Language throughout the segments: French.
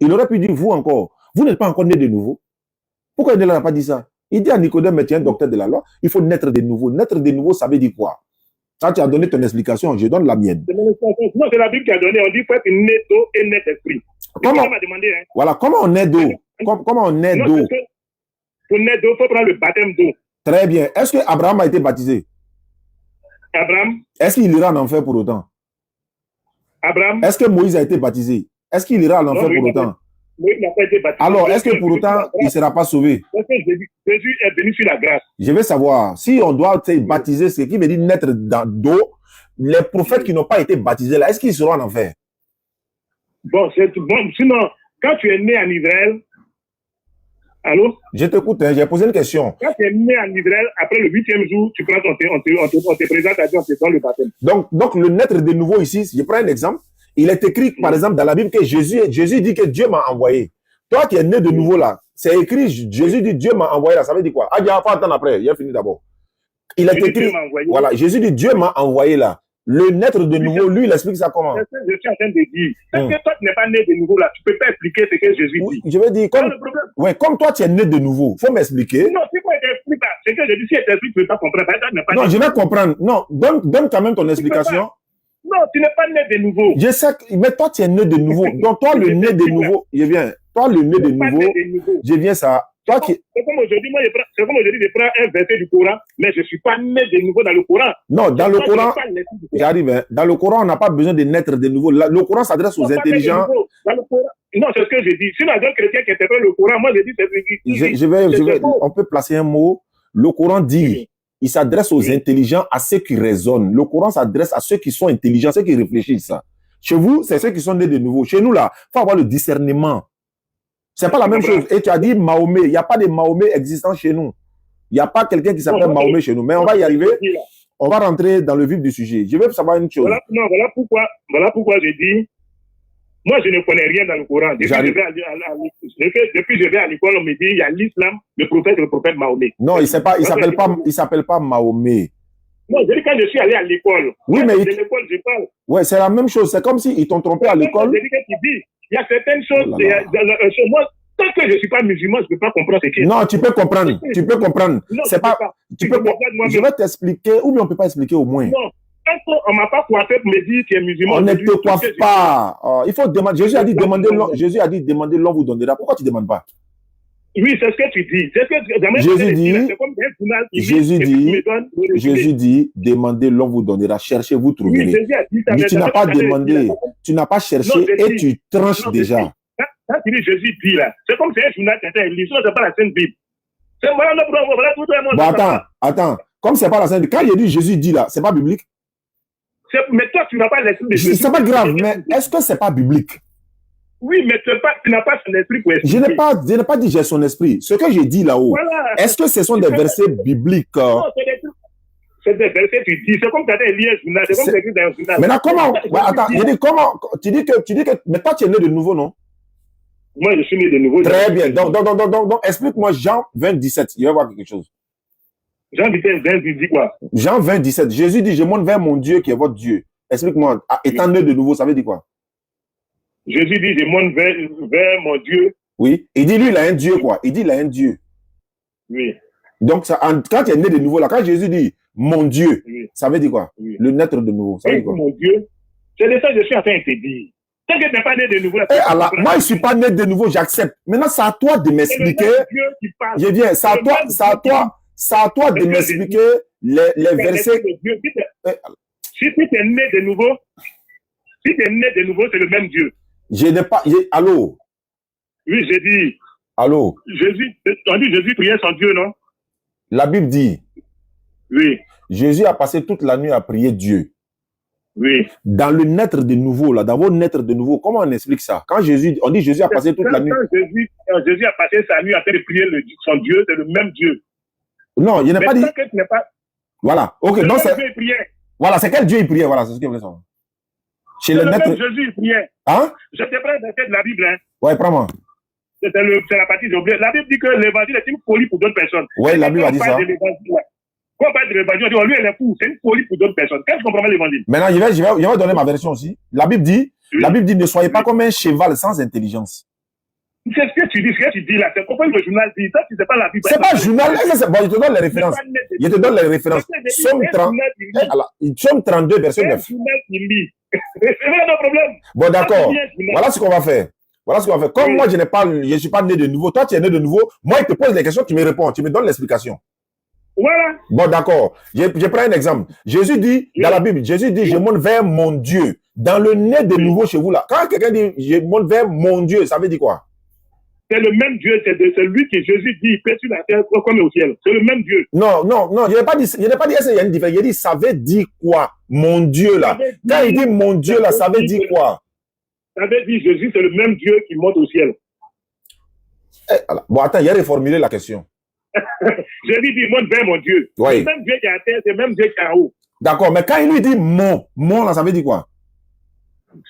Il aurait pu dire, vous encore, vous n'êtes pas encore né de nouveau. Pourquoi il ne l'a pas dit ça? Il dit à Nicodème, mais tu es un docteur de la loi, il faut naître de nouveau. Naître de nouveau, ça veut dire quoi? Quand tu as donné ton explication, je donne la mienne. Non, c'est la Bible qui a donné. On dit qu'il faut être né d'eau et né d'esprit. Comment, demandé, hein. voilà, comment on naît d'eau? Comment on naît d'eau? Pour naître d'eau, il faut prendre le baptême d'eau. Très bien. Est-ce que Abraham a été baptisé? Abraham? Est-ce qu'il ira en enfer pour autant? Abraham? Est-ce que Moïse a été baptisé? Est-ce qu'il ira en enfer pour autant? Moïse n'a pas été baptisé. Alors, est-ce que pour autant, il ne sera pas sauvé? Parce que Jésus est venu sur la grâce. Je veux savoir, si on doit baptiser, ce qui veut dire naître d'eau, les prophètes qui n'ont pas été baptisés là, est-ce qu'ils seront en enfer? Bon, c'est bon. Sinon, quand tu es né en Israël, allô? Je t'écoute, hein, j'ai posé une question. Quand tu es né en Israël, après le 8e jour, tu prends on te présente à Dieu, on te donne le baptême. Donc, le naître de nouveau ici, je prends un exemple. Il est écrit, par exemple, dans la Bible que Jésus dit que Dieu m'a envoyé. Toi qui es né de nouveau là, c'est écrit, Jésus dit Dieu m'a envoyé là, ça veut dire quoi? Ah, il faut attendre après, il a fini d'abord. Il est écrit, voilà, Jésus dit Dieu m'a envoyé là. Le naître de nouveau, lui, il explique ça comment? C'est ce que je suis en train de dire. Parce que toi, tu n'es pas né de nouveau là, tu ne peux pas expliquer ce que Jésus dit. Je veux dire, comme toi, tu es né de nouveau, il faut m'expliquer. Non, c'est quoi t'expliques pas? C'est que je dis, si tu t'expliques, tu ne peux pas comprendre. Non, je vais comprendre. Non, donne quand même ton explication. Non, tu n'es pas né de nouveau. Je sais, mais toi, tu es né de nouveau. Donc, toi, le né de nouveau, je viens. Toi, le né de nouveau, je viens ça. Toi qui... C'est comme aujourd'hui, je prends un verset du Coran, mais je ne suis pas né de nouveau dans le Coran. Non, dans le Coran, j'arrive, hein, dans le Coran, on n'a pas besoin de naître de nouveau. Le Coran s'adresse aux intelligents. Non, c'est ce que je dis. Si les gens chrétiens qui interprètent le Coran, moi, je dis c'est on peut placer un mot. Le Coran dit, il s'adresse aux intelligents, à ceux qui raisonnent. Le Coran s'adresse à ceux qui sont intelligents, ceux qui réfléchissent. Chez vous, c'est ceux qui sont nés de nouveau. Chez nous, là, il faut avoir le discernement. C'est pas la même chose. Et tu as dit Mahomet. Il n'y a pas de Mahomet existant chez nous. Il n'y a pas quelqu'un qui s'appelle Mahomet chez nous. Mais on va y arriver. On va rentrer dans le vif du sujet. Je veux savoir une chose. Voilà pourquoi je dis, moi, je ne connais rien dans le Coran. Depuis que je vais à l'école, on me dit, il y a l'islam, le prophète Mahomet. Non, il s'appelle pas Mahomet. Non, je dis quand je suis allé à l'école. Oui, mais... De l'école, je parle. Ouais, c'est la même chose. C'est comme s'ils t'ont trompé à l'école. Il y a certaines choses, chez moi, tant que je ne suis pas musulman, je ne peux pas comprendre ce qui est. Non, tu peux comprendre. Tu peux comprendre. Non, c'est pas. Je vais t'expliquer, ou bien on ne peut pas expliquer au moins. Non, on ne m'a pas coiffé pour me dire que tu es musulman. On ne te coiffe pas. Il faut demander. Jésus a dit demandez, l'on vous donnera. Pourquoi tu ne demandes pas? Oui, c'est ce que tu dis. Jésus dit, demandez, l'on vous donnera. Cherchez, vous trouverez. Oui, mais tu n'as pas demandé, tu n'as pas cherché et tu tranches déjà. Quand tu dis Jésus dit là, c'est comme si un journal qui était élu, c'est pas la Sainte Bible. Bon, attends. Comme c'est pas la Sainte Bible, quand il dit Jésus dit là, c'est pas biblique? Mais toi, tu n'as pas l'esprit de Jésus. C'est pas grave, mais est-ce que c'est pas biblique? Oui, mais tu n'as pas son esprit pour expliquer. Je n'ai pas dit j'ai son esprit. Ce que j'ai dit là-haut, voilà. Est-ce que ce sont des versets bibliques? Non, c'est des versets, tu dis. C'est comme quand tu as lu un journal. C'est comme tu as écrit dans un journal. Maintenant, comment? Attends, je dis comment? Tu dis que. Mais toi, tu es né de nouveau, non? Moi, je suis né de nouveau. Très bien. Donc explique-moi Jean 20, 17. Il va voir quelque chose. Jean 20, dit quoi? Jean 20, 17. Jésus dit, je monte vers mon Dieu qui est votre Dieu. Explique-moi. Étant né de nouveau, ça veut dire quoi? Jésus dit, je monte vers mon Dieu. Oui. Il dit, lui, il a un Dieu, quoi. Il dit, il a un Dieu. Oui. Donc, quand tu es né de nouveau, là, quand Jésus dit, mon Dieu, oui. Ça veut dire quoi? Oui. Le naître de nouveau. Ça veut dire quoi? Mon Dieu, c'est de ça que je suis en train de te dire. Tant que tu n'es pas né de nouveau, là, moi, je ne suis pas né de nouveau, j'accepte. Maintenant, c'est à toi de m'expliquer. Je viens, c'est à toi de m'expliquer les versets. Si tu es né de nouveau, c'est le même Dieu. Je n'ai pas. Allô? Oui, j'ai dit. Allô? On dit Jésus priait son Dieu, non? La Bible dit. Oui. Jésus a passé toute la nuit à prier Dieu. Oui. Dans le naître de nouveau, là, dans vos naître de nouveau, comment on explique ça? Quand on dit Jésus a passé toute la nuit. Quand Jésus a passé sa nuit à faire prier son Dieu, c'est le même Dieu. Non, il n'a pas dit. Pas... Voilà. Ok. Non, c'est. Voilà, c'est quel Dieu il priait? Voilà, c'est ce que je voulais savoir. Chez le maître Jésus, il priait. Hein? Je te prends un verset de la Bible. Hein. Ouais, prends-moi. C'est la partie de oublié. La Bible dit que l'évangile est une folie pour d'autres personnes. Ouais, la Bible a dit ça. Quand on parle de l'évangile, on dit, lui, elle est fou. C'est une folie pour d'autres personnes. Qu'est-ce qu'on comprend l'évangile? Maintenant, je vais donner ma version aussi. La Bible dit, ne soyez pas comme un cheval sans intelligence. C'est ce que tu dis là. C'est pourquoi le journal dit ça, c'est pas la Bible. C'est pas journal. Bon, je te donne les références. Je te donne les références. Somme 32, verset 9. C'est un problème. Bon, d'accord. Voilà ce qu'on va faire. Voilà ce qu'on va faire. Comme moi, je ne suis pas né de nouveau. Toi, tu es né de nouveau. Moi, il te pose les questions, tu me réponds. Tu me donnes l'explication. Voilà. Bon, d'accord. Je prends un exemple. Jésus dit, dans la Bible, Jésus dit, je monte vers mon Dieu. Dans le né de nouveau chez vous, là. Quand quelqu'un dit, je monte vers mon Dieu, ça veut dire quoi? C'est le même Dieu, c'est lui que Jésus dit, il paie sur la terre comme au ciel. C'est le même Dieu. Non, je n'ai pas dit, il y a une différence. Il dit, ça veut dire quoi? Mon Dieu, là. Quand il dit mon Dieu, là, ça veut dire quoi? Ça veut dire, Jésus, c'est le même Dieu qui monte au ciel. Bon, attends, il a reformulé la question. Jésus dit, monte vers mon Dieu. Oui. C'est le même Dieu qui est à terre, c'est le même Dieu qui est en haut. D'accord, mais quand il lui dit mon, là, ça veut dire quoi?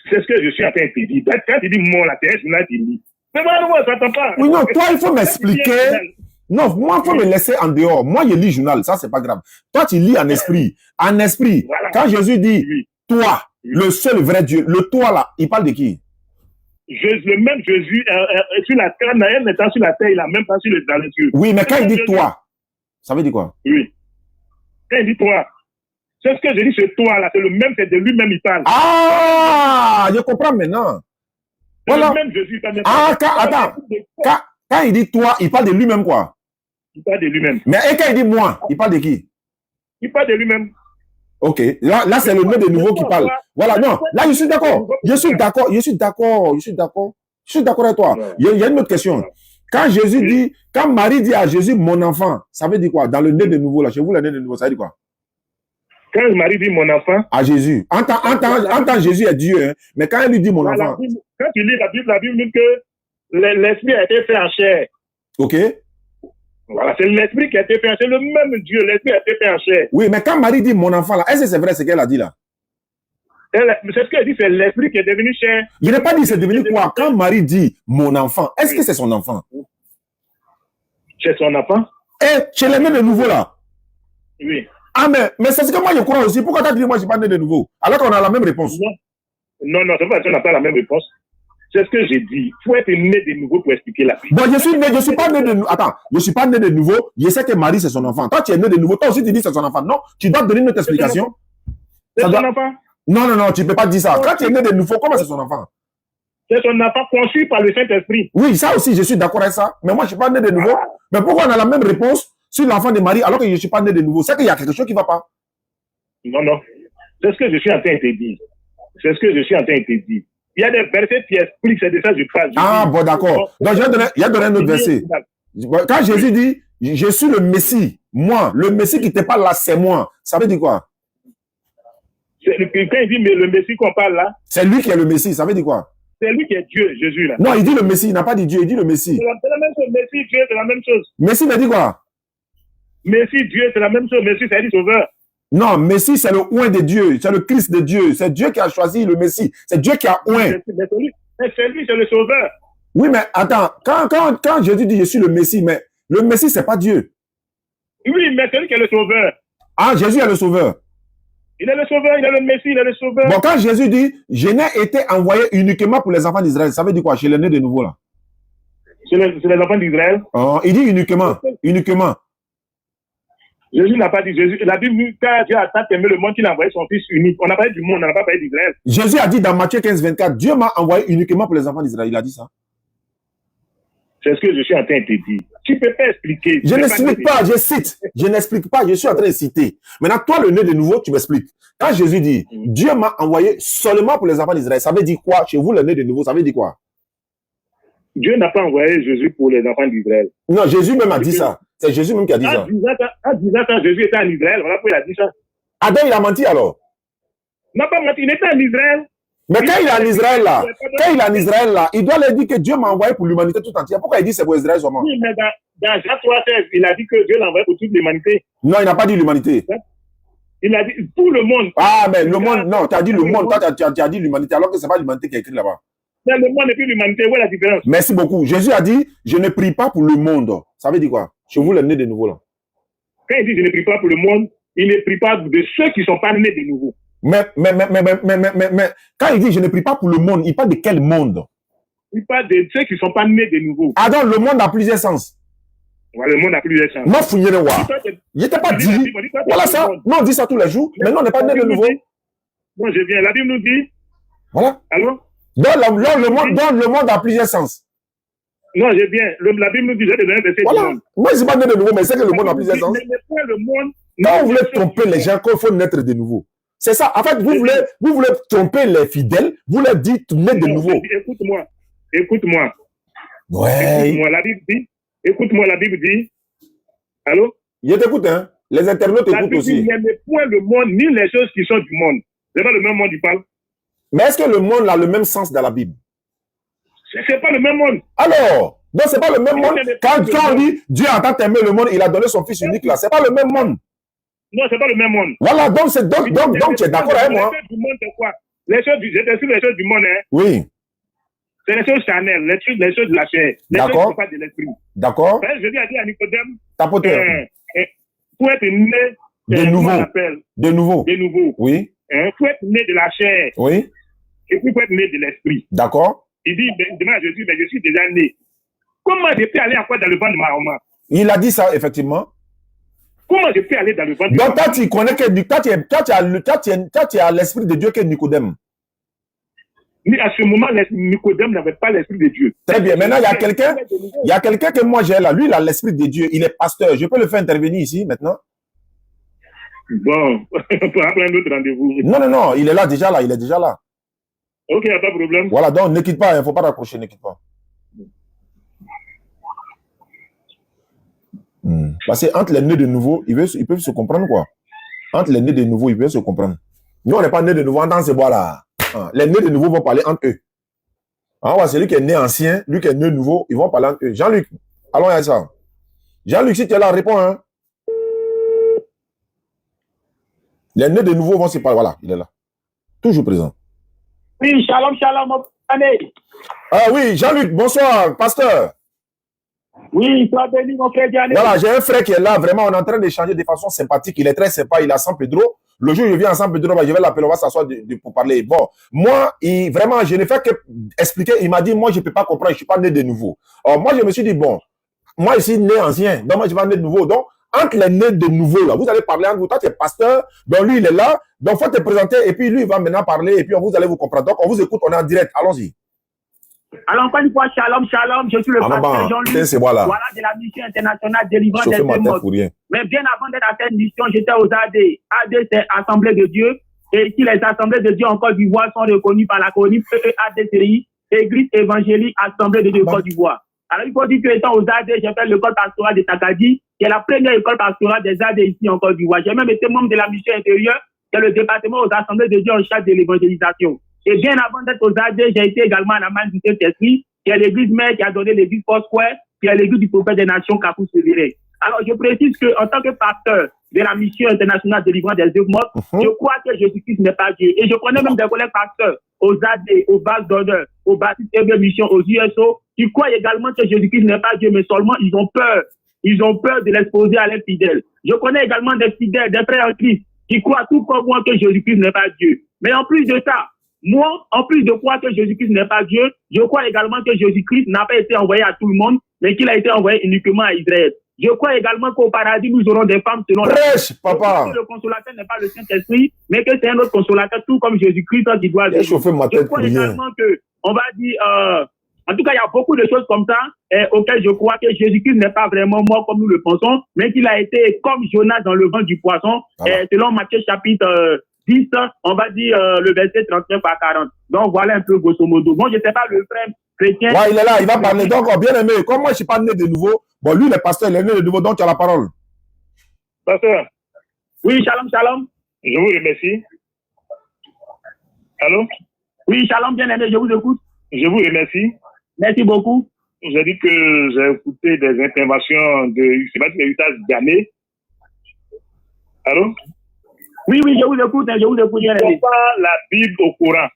C'est ce que je suis en train de te dire. Quand il dit mon, là, c'est un journal qui dit. Mais moi, ça t'entend pas. Oui, non, toi, il faut m'expliquer. Non, moi, il faut me laisser en dehors. Moi, je lis journal, ça, c'est pas grave. Toi, tu lis en esprit. En esprit, voilà. Quand Jésus dit, toi, le seul vrai Dieu, le toi, là, il parle de qui? Le même Jésus, sur la terre, en étant sur la terre, il a même pas sur dans les cieux. Oui, mais quand il dit toi, ça veut dire quoi? Oui. Quand il dit toi, c'est ce que je dis, c'est toi, là, c'est le même, c'est de lui-même, il parle. Ah, je comprends maintenant. Voilà. Le même Jésus, attends. Quand il dit toi, il parle de lui-même quoi? Il parle de lui-même. Mais et quand il dit moi, il parle de qui? Il parle de lui-même. Ok. Là c'est le nom de nouveau qui parle. Voilà, non. Là, je suis d'accord. Je suis d'accord avec toi. Il y a une autre question. Quand Jésus dit, quand Marie dit à Jésus, mon enfant, ça veut dire quoi? Dans le nez de nouveau, là, chez vous, le nez de nouveau, ça veut dire quoi? Quand Marie dit mon enfant. À Jésus. En tant Jésus est Dieu, hein, mais quand elle lui dit mon enfant. Quand tu lis la Bible dit que l'esprit a été fait en chair. Ok. Voilà, c'est l'esprit qui a été fait en chair. C'est le même Dieu, l'esprit a été fait en chair. Oui, mais quand Marie dit mon enfant, là, est-ce que c'est vrai ce qu'elle a dit là? C'est ce qu'elle dit, c'est l'esprit qui est devenu chair. Je n'ai pas dit c'est devenu quoi? Quand Marie dit mon enfant, est-ce que c'est son enfant? C'est son enfant? Chez les nés de nouveau là? Oui. Ah, mais c'est ce que moi je crois aussi. Pourquoi tu as dit moi je ne suis pas né de nouveau? Alors qu'on a la même réponse. Non, c'est pas que tu n'as pas la même réponse. C'est ce que j'ai dit. Il faut être né de nouveau pour expliquer la vie. Bon, je suis pas né de nouveau. Attends, je suis pas né de nouveau. Je sais que Marie c'est son enfant. Toi tu es né de nouveau. Toi aussi tu dis c'est son enfant. Non, tu dois donner notre explication. C'est son enfant. Non, tu ne peux pas dire ça. Quand tu es né de nouveau, comment c'est son enfant? C'est son enfant conçu par le Saint-Esprit. Oui, ça aussi, je suis d'accord avec ça. Mais moi, je ne suis pas né de nouveau. Mais pourquoi on a la même réponse sur l'enfant de Marie alors que je ne suis pas né de nouveau? C'est qu'il y a quelque chose qui ne va pas. Non. C'est ce que je suis en train de te dire. C'est ce que je suis en train de te dire. Il y a des versets qui expliquent, c'est de ça que je parle. Ah, bon, d'accord. Donc, il y a donné un autre verset. Quand Jésus dit, je suis le Messie, moi, le Messie qui te parle là, c'est moi. Ça veut dire quoi? Quand il dit mais le Messie qu'on parle là, c'est lui qui est le Messie, ça veut dire quoi? C'est lui qui est Dieu, Jésus là. Non, il dit le Messie, il n'a pas dit Dieu, il dit le Messie. C'est la même chose, Messie, Dieu, c'est la même chose. Messie me dit quoi? Messie, Dieu, c'est la même chose, Messie, ça veut dire sauveur. Non, Messie, c'est le oint de Dieu, c'est le Christ de Dieu, c'est Dieu qui a choisi le Messie, c'est Dieu qui a oint. C'est lui, c'est le sauveur. Oui, mais attends, quand Jésus dit je suis le Messie, mais le Messie, c'est pas Dieu. Oui, mais c'est lui qui est le sauveur. Ah, Jésus est le sauveur. Il est le sauveur, il est le Messie, il est le sauveur. Bon, quand Jésus dit, je n'ai été envoyé uniquement pour les enfants d'Israël, ça veut dire quoi? Chez les nés de nouveau, là. C'est les enfants d'Israël. Oh, il dit uniquement. Jésus n'a pas dit, la Bible, quand Dieu a tant aimé le monde qu'il a envoyé son Fils unique. On n'a pas parlé du monde, on n'a pas parlé d'Israël. Jésus a dit dans Matthieu 15, 24, Dieu m'a envoyé uniquement pour les enfants d'Israël. Il a dit ça. C'est ce que je suis en train de te dire. Tu ne peux pas expliquer. Je n'explique pas, je cite. Je n'explique pas, je suis en train de citer. Maintenant, toi, le né de nouveau, tu m'expliques. Quand Jésus dit, Dieu m'a envoyé seulement pour les enfants d'Israël, ça veut dire quoi? Chez vous, le né de nouveau, ça veut dire quoi? Dieu n'a pas envoyé Jésus pour les enfants d'Israël. Non, Jésus même a dit ça. C'est Jésus même qui a dit ça. En disant ça, Jésus était en Israël. Voilà pourquoi il a dit ça. Adam, il a menti alors? Non, pas menti, il était en Israël. Mais quand il est en Israël là, il doit leur dire que Dieu m'a envoyé pour l'humanité tout entière. Pourquoi il dit c'est pour Israël seulement? Oui, mais dans Jean 3,16, il a dit que Dieu l'a envoyé pour toute l'humanité. Non, il n'a pas dit l'humanité. Il a dit pour le monde. Ah, mais le monde, non, tu as dit le monde, toi tu as dit l'humanité, alors que ce n'est pas l'humanité qui est écrit là-bas. Mais le monde et puis l'humanité, où est la différence? Merci beaucoup. Jésus a dit, je ne prie pas pour le monde. Ça veut dire quoi? Chez vous, les nés de nouveau là. Quand il dit je ne prie pas pour le monde, il ne prie pas de ceux qui ne sont pas nés de nouveau. Mais, quand il dit je ne prie pas pour le monde, il parle de quel monde? Il parle de ceux qui ne sont pas nés de nouveau. Ah donc, le monde a plusieurs sens. Voilà, le monde a plusieurs sens. Non, fouillez le roi. Il n'était pas dit. Voilà ça. Non, on dit ça tous les jours. Mais non, on n'est pas né de nouveau. Non, je viens. La Bible nous dit. Voilà. Allô? Donc, le monde a plusieurs sens. Non, je viens. La Bible nous dit, j'ai donné un verset voilà. du monde. Moi, je ne suis pas né de nouveau, mais c'est que le monde a plusieurs sens. Quand vous voulez tromper les gens, qu'il faut naître de nouveau. C'est ça. En fait, vous voulez tromper les fidèles, vous leur dites naître de nouveau. Écoute-moi. Écoute-moi. Ouais. Écoute-moi, la Bible dit. Écoute-moi, la Bible dit. Allô? Je t'écoute, hein. Les internautes écoutent aussi. N'aimez point le monde, ni les choses qui sont du monde. C'est pas le même monde, il parle. Mais est-ce que le monde a le même sens dans la Bible? C'est pas le même monde. Alors, donc c'est pas le même monde. Quand on dit Dieu a tant aimé le monde, il a donné son fils unique là, c'est pas le même monde. Non, c'est pas le même monde. Voilà, donc tu es d'accord avec moi. Les choses du monde, c'est quoi? Les choses du monde, hein? Oui. C'est les choses charnelles, les choses de la chair. Les choses qui ne sont pas de l'esprit. D'accord. Je dis à Nicodème, pour être né de nouveau. De nouveau. De nouveau. Oui. Pour être né de la chair. Oui. Et puis pour être né de l'esprit. D'accord. Il dit, demain à Jésus, mais je suis déjà né. Comment je peux aller encore dans le ventre de ma maman? Il a dit ça, effectivement. Comment je peux aller dans le ventre de ma maman? Donc, toi, tu connais que toi, tu as l'esprit de Dieu que Nicodème. Mais à ce moment, Nicodème n'avait pas l'esprit de Dieu. Très bien. Maintenant, il y a quelqu'un que moi j'ai là. Lui, il a l'esprit de Dieu. Il est pasteur. Je peux le faire intervenir ici, maintenant? Bon, on peut appeler un autre rendez-vous. Non. Il est là, déjà là. Il est déjà là. Ok, il n'y a pas de problème. Voilà, donc ne quitte pas. Il ne faut pas raccrocher, ne quitte pas. Parce que entre les nés de nouveau, ils peuvent se comprendre, quoi. Entre les nés de nouveau, ils peuvent se comprendre. Nous, on n'est pas nés de nouveau en dans ces bois-là. Les nés de nouveau vont parler entre eux. C'est lui qui est né ancien, lui qui est né nouveau, ils vont parler entre eux. Jean-Luc, allons à ça. Jean-Luc, si tu es là, réponds. Hein. Les nés de nouveau vont se parler. Voilà, il est là. Toujours présent. Oui, shalom, mon année. Ah oui, Jean-Luc, bonsoir, pasteur. Oui, sois béni, mon frère Diané. Voilà, j'ai un frère qui est là. Vraiment, on est en train d'échanger de façon sympathique. Il est très sympa. Il est à San Pedro. Le jour où je viens à San Pedro, je vais l'appeler. On va s'asseoir pour parler. Bon, moi, vraiment, je ne fais que expliquer. Il m'a dit, moi, je ne peux pas comprendre. Je ne suis pas né de nouveau. Alors, moi, je me suis dit, bon, moi, je suis né ancien. Donc, moi, je ne suis pas né de nouveau. Donc, entre les nés de nouveau, là, vous allez parler entre vous. Toi, tu es pasteur. Donc, lui, il est là. Donc, il faut te présenter. Et puis, lui, il va maintenant parler. Et puis, vous allez vous comprendre. Donc, on vous écoute. On est en direct. Allons-y. Alors, encore une fois, shalom, je suis le pasteur Jean-Luc, voilà, de la mission internationale délivrance des morts. Mais bien avant d'être à cette mission, j'étais aux AD. AD, c'est Assemblée de Dieu. Et si les Assemblées de Dieu en Côte d'Ivoire sont reconnues par l'acronyme EEADCI, Église évangélique Assemblée de Dieu Côte d'Ivoire. Alors, il faut dire que étant aux AD, j'ai fait l'école pastorale de Takadi, qui est la première école pastorale des AD ici en Côte d'Ivoire. J'ai même été membre de la mission intérieure, qui est le département aux Assemblées de Dieu en charge de l'évangélisation. Et bien avant d'être aux AD, j'ai été également à la main du Saint-Esprit, qui est l'église mère qui a donné l'église Foursquare, qui est l'église du prophète des nations, Kapou Sévéré. Alors, je précise qu'en tant que pasteur de la mission internationale de délivrance des œuvres mortes, je crois que Jésus-Christ n'est pas Dieu. Et je connais même des collègues pasteurs aux AD, aux bases d'honneur, aux baptistes et missions, aux USO, qui croient également que Jésus-Christ n'est pas Dieu, mais seulement ils ont peur. Ils ont peur de l'exposer à leurs fidèles. Je connais également des fidèles, des frères en Christ, qui croient tout comme moi que Jésus-Christ n'est pas Dieu. Mais en plus de ça, moi, en plus de croire que Jésus-Christ n'est pas Dieu, je crois également que Jésus-Christ n'a pas été envoyé à tout le monde, mais qu'il a été envoyé uniquement à Israël. Je crois également qu'au paradis, nous aurons des femmes selon Prêche, papa. Que le consolateur n'est pas le Saint-Esprit, mais que c'est un autre consolateur, tout comme Jésus-Christ qui doit venir. Je crois également que, on va dire, en tout cas, il y a beaucoup de choses comme ça auxquelles je crois que Jésus-Christ n'est pas vraiment mort comme nous le pensons, mais qu'il a été comme Jonas dans le ventre du poisson, selon Matthieu chapitre 10, on va dire le verset 39 à 40. Donc voilà un peu grosso modo. Bon, je ne sais pas, le frère chrétien. Ouais, il est là, il va parler. Donc, bien aimé, comme moi je ne suis pas né de nouveau, bon, lui, le pasteur, il est né de nouveau, donc tu as la parole. Pasteur. Oui, shalom. Je vous remercie. Allô? Oui, shalom, bien aimé, je vous écoute. Je vous remercie. Merci beaucoup. J'ai dit que j'ai écouté des interventions de Sébastien Diané. Allô? Oui, je vous écoute, bien aimé. On pas la Bible au Coran.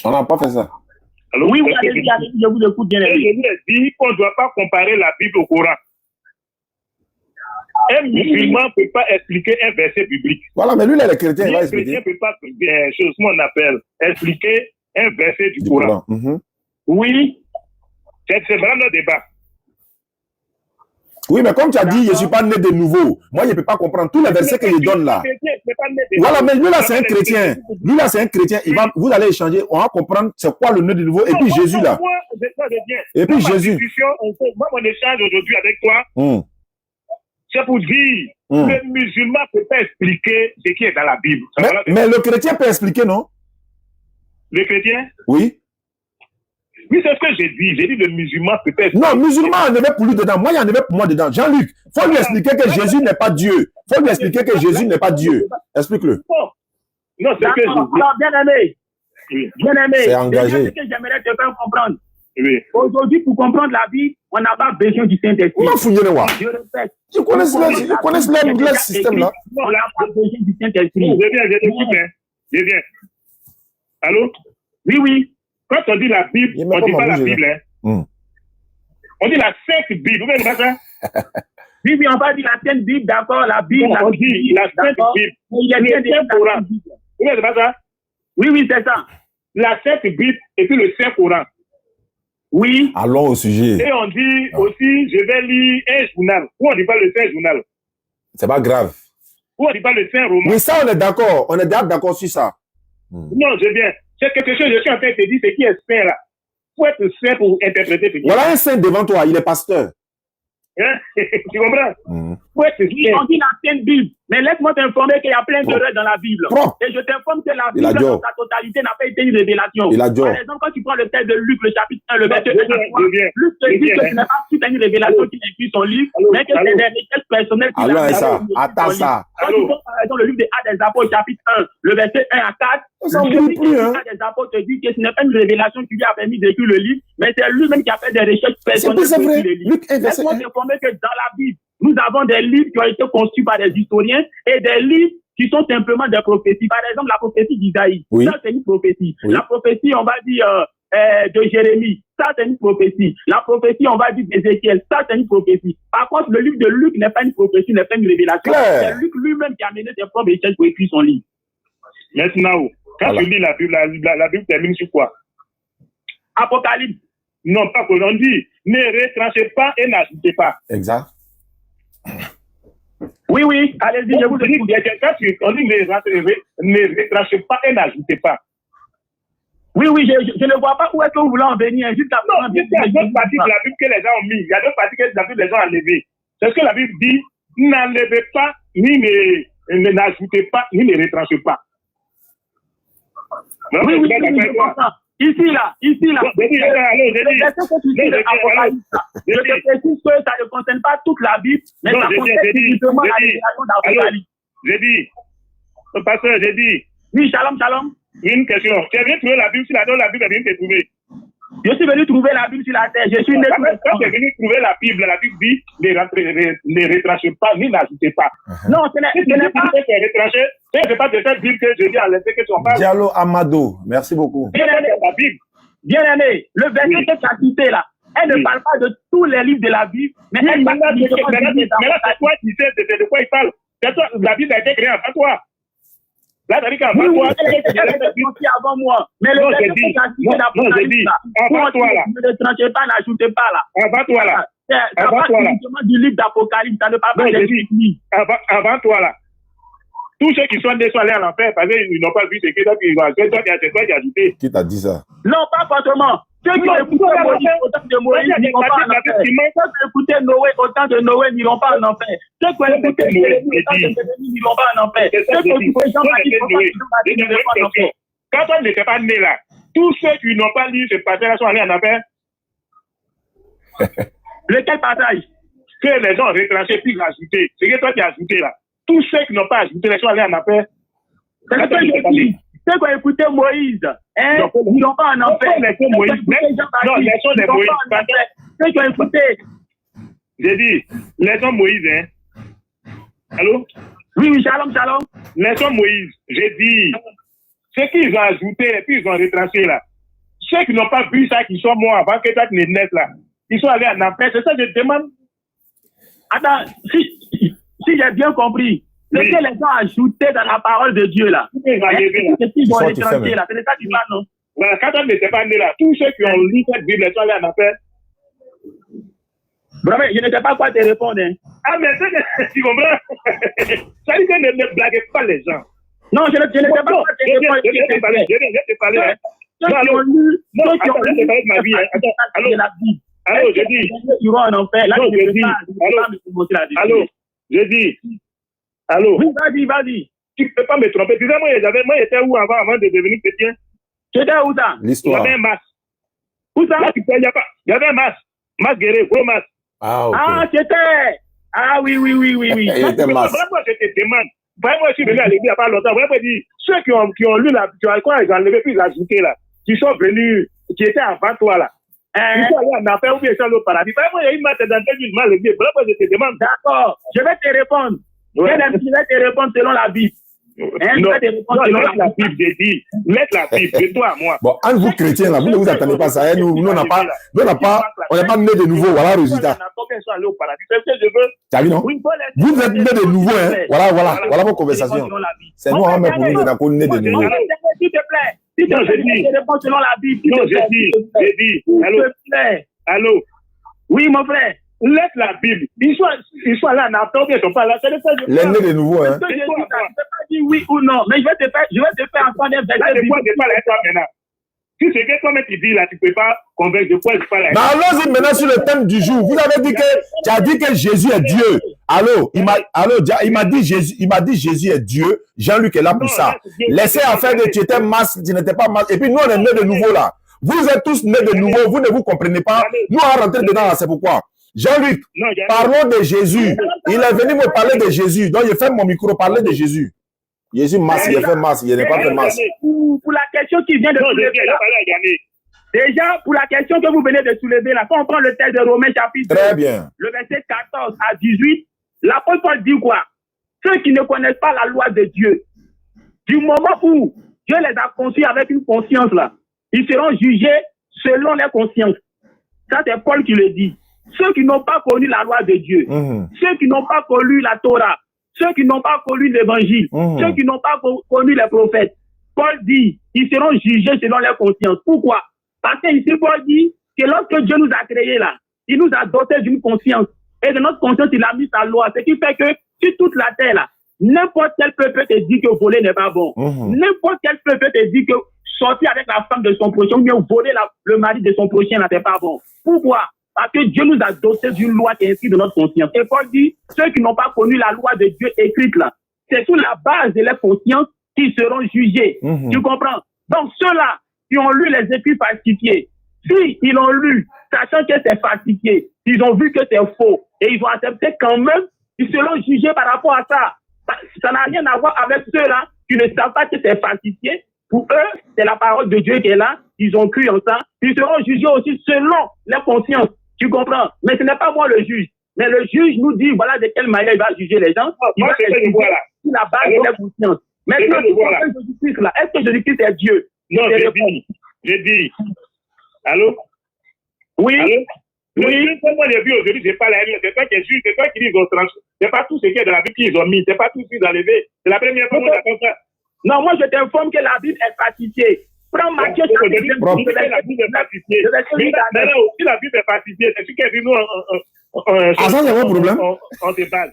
On n'a pas fait ça. Alors, oui, je vous écoute, bien aimé. Je vous ai dit qu'on ne doit pas comparer la Bible au Coran. Un musulman ne peut pas expliquer un verset biblique. Voilà, mais lui, il est chrétien, il va Un expliquer. chrétien ne peut pas, ce qu'on appelle, expliquer un verset du Coran. Oui. C'est vraiment le débat. Oui, mais comme tu as dit, je ne suis pas né de nouveau. Moi, je ne peux pas comprendre tous les versets que je donne là. Voilà, mais lui là, c'est un chrétien. Lui là, c'est un chrétien. Vous allez échanger, on va comprendre c'est quoi le né de nouveau. Et puis Jésus là. Et puis Jésus. Moi, mon échange aujourd'hui avec toi, c'est pour dire le musulman ne peut pas expliquer ce qui est dans la Bible. Mais le chrétien peut expliquer, non? Le chrétien? Oui. Oui, c'est ce que j'ai dit. J'ai dit le musulman peut pas expliquer. Non, musulman, il y en avait pour lui dedans. Moi, il y en avait pour moi dedans. Jean-Luc, il faut lui expliquer que Jésus n'est pas Dieu. Il faut lui expliquer que Jésus n'est pas Dieu. Explique-le. Non, c'est que alors, bien aimé. Bien aimé. C'est engagé. C'est ce que j'aimerais te faire comprendre. Oui. Aujourd'hui, pour comprendre la Bible, on n'a pas besoin du Saint-Esprit. Je répète. Tu connais le système là? On n'a pas besoin du Saint-Esprit. Je viens. Allô? Oui, oui. Quand on dit la Bible, on ne dit pas la Bible. Hein. On dit la Sainte Bible. Vous voyez ça? Oui, oui, on va dire la Sainte Bible, d'accord, la Bible. Non, on dit la Sainte Bible. Il y a bien des Coran. Vous voyez ça? Oui, oui, c'est ça. La Sainte Bible et puis le Saint Coran. Oui. Allons au sujet. Et on dit aussi, je vais lire un journal. Ou on ne dit pas le Saint Journal. C'est pas grave. Ou on ne dit pas le Saint Roman. Oui, ça, on est d'accord. On est d'accord sur ça. Non, je viens. C'est quelque chose que je suis en train de te dire, c'est qui est saint là. Faut être saint pour interpréter. Voilà un saint devant toi, il est pasteur. Hein? Tu comprends? Faut être saint. On dit la Sainte Bible. Mais laisse-moi t'informer qu'il y a plein d'erreurs dans la Bible. Et je t'informe que la Bible, dans sa totalité, n'a pas été une révélation. Par exemple, quand tu prends le texte de Luc, le chapitre 1, le verset 1 à 3, Luc te dit que ce n'est pas toute une révélation qui inclut son livre, mais que c'est des richesses personnelles qui Attends ça. Quand tu prends, par exemple, le livre des Actes des Apôtres, chapitre 1, le verset 1 à 4, le livre des Actes des Apôtres te dit que ce n'est pas une révélation qui lui a permis d'écrire le livre, mais c'est lui-même qui a fait des recherches personnelles pour écrire le livre. Laisse-moi t'informer que dans la Bible, nous avons des livres qui ont été conçus par des historiens et des livres qui sont simplement des prophéties. Par exemple, la prophétie d'Isaïe, ça c'est une prophétie. La prophétie, on va dire, de Jérémie, ça c'est une prophétie. La prophétie, on va dire d'Ézéchiel, ça c'est une prophétie. Par contre, le livre de Luc n'est pas une prophétie, n'est pas une révélation. C'est Luc lui-même qui a mené ses propres recherches pour écrire son livre. Maintenant, quand tu lis la Bible, la Bible termine sur quoi? Apocalypse. Non, pas que l'on dit, ne retranchez pas et n'ajoutez pas. Exact. Oui, oui, allez-y, je vous écoute. On dit ne retranchez pas et n'ajoutez pas. Oui, oui, je ne vois pas où est-ce que vous voulez en venir. Jusqu'à non, il y a d'autres parties de la Bible que les gens ont mis. Il y a d'autres parties que la Bible les gens ont enlevées. C'est ce que la Bible dit, n'enlevez pas, ni n'ajoutez pas, ni ne retranchez pas. Non, oui, je comprends. Ici, là. Je te précise que ça ne concerne pas toute la Bible, mais ça concerne justement la révélation d'Apocalypse. J'ai dit, pasteur, j'ai dit. Oui, shalom. Une question. Tu es venu trouver la Bible sur la terre, la Bible est venue te trouver. Je suis venu trouver la Bible sur la terre. Je suis né. Quand tu es venu trouver la Bible dit ne retrachez pas, ni n'ajoutez pas. Non, ce n'est pas. C'est pas de cette Bible que je dis à l'effet que tu en parles. Diallo Amado, merci beaucoup. Bien aimé, le verset que tu as cité là, elle ne parle pas de tous les livres de la Bible, mais elle parle de c'est toi qui sais de quoi il parle. La Bible a été créée avant toi. Là, t'as dit qu'avant toi, elle était avant moi. Mais le verset que tu as cité d'Apocalypse là, avant toi là. Ne tranchez pas, n'ajoutez pas là. Avant toi là. Ça parle uniquement du livre d'Apocalypse, ça ne parle pas des livres. Avant toi là. Tous ceux qui sont nés sont allés en enfer parce qu'ils n'ont pas vu ce que c'est toi qui as ajouté. Qui t'a dit ça? Non, pas forcément. Ceux qui ont écouté Moïse autant de Moïse n'iront pas en enfer. Ceux qui ont écouté Noé autant de Noé n'iront pas en enfer. Ceux qui ont écouté Jérémie autant de Jérémie n'iront pas en enfer. Ceux qui ont écouté Jean-Baptiste autant de Jean-Baptiste n'iront pas en enfer. Quand on n'était pas né là, tous ceux qui n'ont pas lu ce passage-là sont allés en enfer. Lequel passage? Que les gens ont retranché puis rajouté. C'est que toi qui as ajouté là. Tous ceux qui n'ont pas ajouté, les sont allés en enfer. C'est ce que je dis. Ceux qui ont écouté Moïse, ils n'ont pas en enfer. Non, les sons de Moïse. Ceux qui ont écouté. J'ai dit, les sons Moïse, hein. Allô? Oui, shalom. Les sons Moïse, j'ai dit, ceux qu'ils ont ajouté et puis ils ont retranché là. Ceux qui n'ont pas vu ça, qui sont morts avant que toi tu ne naisses là, ils sont allés en enfer. C'est ça que je demande. Attends, si j'ai bien compris, ce que les gens ont ajouté dans la parole de Dieu là, c'est ce qu'ils vont retrancher là, c'est ça que tu parles, non? Voilà, quand on n'était pas né là, tous ceux qui ont lu cette Bible sont allés en enfer. Vraiment, je ne sais pas quoi te répondre. Hein. Ah, mais tu comprends? Ça dit que ne blaguez pas les gens. Non, je ne sais pas quoi te répondre. Je vais te parler. Ceux qui ont lu, non, attends, je vais te parler de ma vie. Allô, je dis. Ils vont en enfer. Là, non, je dis. Allô, je dis. Allô. Oui, vas-y. Tu ne peux pas me tromper. Tu sais, moi, j'étais où avant de devenir chrétien? J'étais où ça? L'histoire. Il y avait un masque. Où ça? Là, il y avait un masque. Masque guéri, gros masque. Ah, ok. Ah, c'était. Ah, oui. Il était masque. Vraiment, je te demande. Vraiment, je suis venu à l'église il n'y a pas longtemps. Vraiment, dire, ceux qui ont lu la, tu as quoi, ils ont enlevé puis ils ont ajouté là, qui sont venus, qui étaient avant toi là. Ils sont allés en enfer ou bien ils sont allés au paradis. Vraiment, il y a une masse d'entrée du mal élevé. Vraiment, je te demande. D'accord, je vais te répondre. Ouais. Je vais te répondre selon la Bible. Non, laisse la Bible, j'ai dit. Laisse la Bible, de toi à moi. Bon, entre vous chrétiens, là, vous ne vous attendez pas à ça. Nous, on n'est pas né de nouveau. Voilà le résultat. T'as vu, non? Vous êtes né de nouveau, hein? Voilà vos conversations. C'est nous, on met pour nous, on est né de nouveau. S'il te plaît. Si tu réponds selon la Bible. Non, j'ai dit. Allô? Oui, mon frère. Laisse la Bible. Ils sont là en enfer, ils ne sont pas là. Les nés de nouveau, hein? Je ne peux pas dire oui ou non, mais je vais te faire entendre un verset. Là, de quoi je parle avec toi maintenant? Si c'est que toi-même tu dis là, tu ne peux pas convaincre de quoi je parle avec toi. Allons-y maintenant sur le thème du jour. Vous avez dit que tu as dit que Jésus est Dieu. Allô, il m'a dit Jésus est Dieu. Jean-Luc est là pour ça. Laissez affaire de tu étais masque, tu n'étais pas masque. Et puis nous on est nés de nouveau là. Vous êtes tous nés de nouveau, vous ne vous comprenez pas. Nous on va rentrer dedans là, c'est pourquoi. Jean-Luc, parlons de Jésus. Il est venu me parler de Jésus. Donc, je fais mon micro, parler de Jésus. Jésus masque, il a fait masque, il n'est pas fait masque. Pour la question qui vient de soulever là. Déjà, pour la question que vous venez de soulever là, quand on prend le texte de Romains chapitre 2, le verset 14 à 18, l'apôtre Paul dit quoi? Ceux qui ne connaissent pas la loi de Dieu, du moment où Dieu les a conçus avec une conscience là, ils seront jugés selon leur conscience. Ça, c'est Paul qui le dit. Ceux qui n'ont pas connu la loi de Dieu, ceux qui n'ont pas connu la Torah, ceux qui n'ont pas connu l'évangile, ceux qui n'ont pas connu les prophètes, Paul dit, ils seront jugés selon leur conscience. Pourquoi? Parce que ici, Paul dit que lorsque Dieu nous a créés là, il nous a dotés d'une conscience. Et de notre conscience, il a mis sa loi. Ce qui fait que sur toute la terre là, n'importe quel peuple te dit que voler n'est pas bon. N'importe quel peuple te dit que sortir avec la femme de son prochain ou bien voler le mari de son prochain là, c'est pas bon. Pourquoi? Parce que Dieu nous a dotés d'une loi qui est inscrite dans notre conscience. Et Paul dit, ceux qui n'ont pas connu la loi de Dieu écrite là, c'est sur la base de leur conscience qu'ils seront jugés. Tu comprends? Donc ceux-là qui ont lu les écrits falsifiés, si ils l'ont lu, sachant que c'est falsifié, ils ont vu que c'est faux, et ils ont accepté quand même, ils seront jugés par rapport à ça. Ça n'a rien à voir avec ceux-là qui ne savent pas que c'est falsifié. Pour eux, c'est la parole de Dieu qui est là, ils ont cru en ça, ils seront jugés aussi selon leur conscience. Tu comprends? Mais ce n'est pas moi le juge. Mais le juge nous dit, voilà de quelle manière il va juger les gens. Il va les juger sur la base de leur conscience. Maintenant, Jésus-Christ là, est-ce que Jésus-Christ est Dieu? Non, j'ai dit. Allô? Oui. Allô? Oui. Moi, j'ai vu aujourd'hui, c'est pas la Bible. C'est toi qui juge, c'est toi qui dis ils ont tranché. C'est pas tout ce qui est dans la Bible qu'ils ont mis. C'est pas tout ce qu'ils ont enlevé. C'est la première fois qu'on a ça. Non, moi, je t'informe que la Bible est falsifiée. Prends Matthieu chapitre 2. La Bible est falsifiée. Mais là aussi, la Bible est falsifiée. C'est ce qui est venu ça, c'est mon problème. On te parle.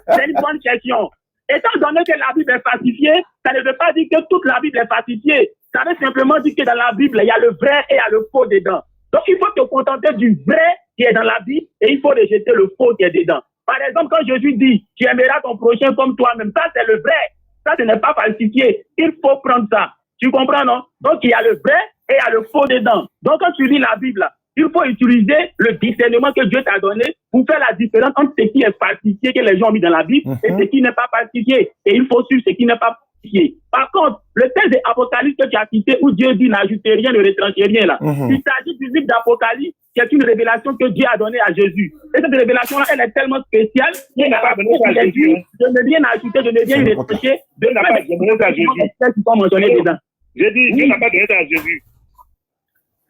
C'est une bonne question. Étant donné que la Bible est falsifiée, ça ne veut pas dire que toute la Bible est falsifiée. Ça veut simplement dire que dans la Bible, il y a le vrai et il y a le faux dedans. Donc, il faut te contenter du vrai qui est dans la Bible et il faut rejeter le faux qui est dedans. Par exemple, quand Jésus dit, tu aimeras ton prochain comme toi-même, ça, c'est le vrai. Ça, ce n'est pas falsifié. Il faut prendre ça. Tu comprends, non? Donc, il y a le vrai et il y a le faux dedans. Donc, quand tu lis la Bible, il faut utiliser le discernement que Dieu t'a donné pour faire la différence entre ce qui est falsifié que les gens ont mis dans la Bible et ce qui n'est pas falsifié. Et il faut suivre ce qui n'est pas falsifié. Par contre, le texte d'Apocalypse que tu as cité où Dieu dit n'ajoutez rien, ne retranchez rien là. Il s'agit du livre d'Apocalypse qui est une révélation que Dieu a donnée à Jésus. Et cette révélation-là, elle est tellement spéciale qu'il n'a pas donné à Jésus. Je ne rien ajouter, je ne rien retrancher. Dieu n'a pas donné à Jésus. Qui sont mentionnés dedans. J'ai dit, Dieu n'a pas donné à Jésus.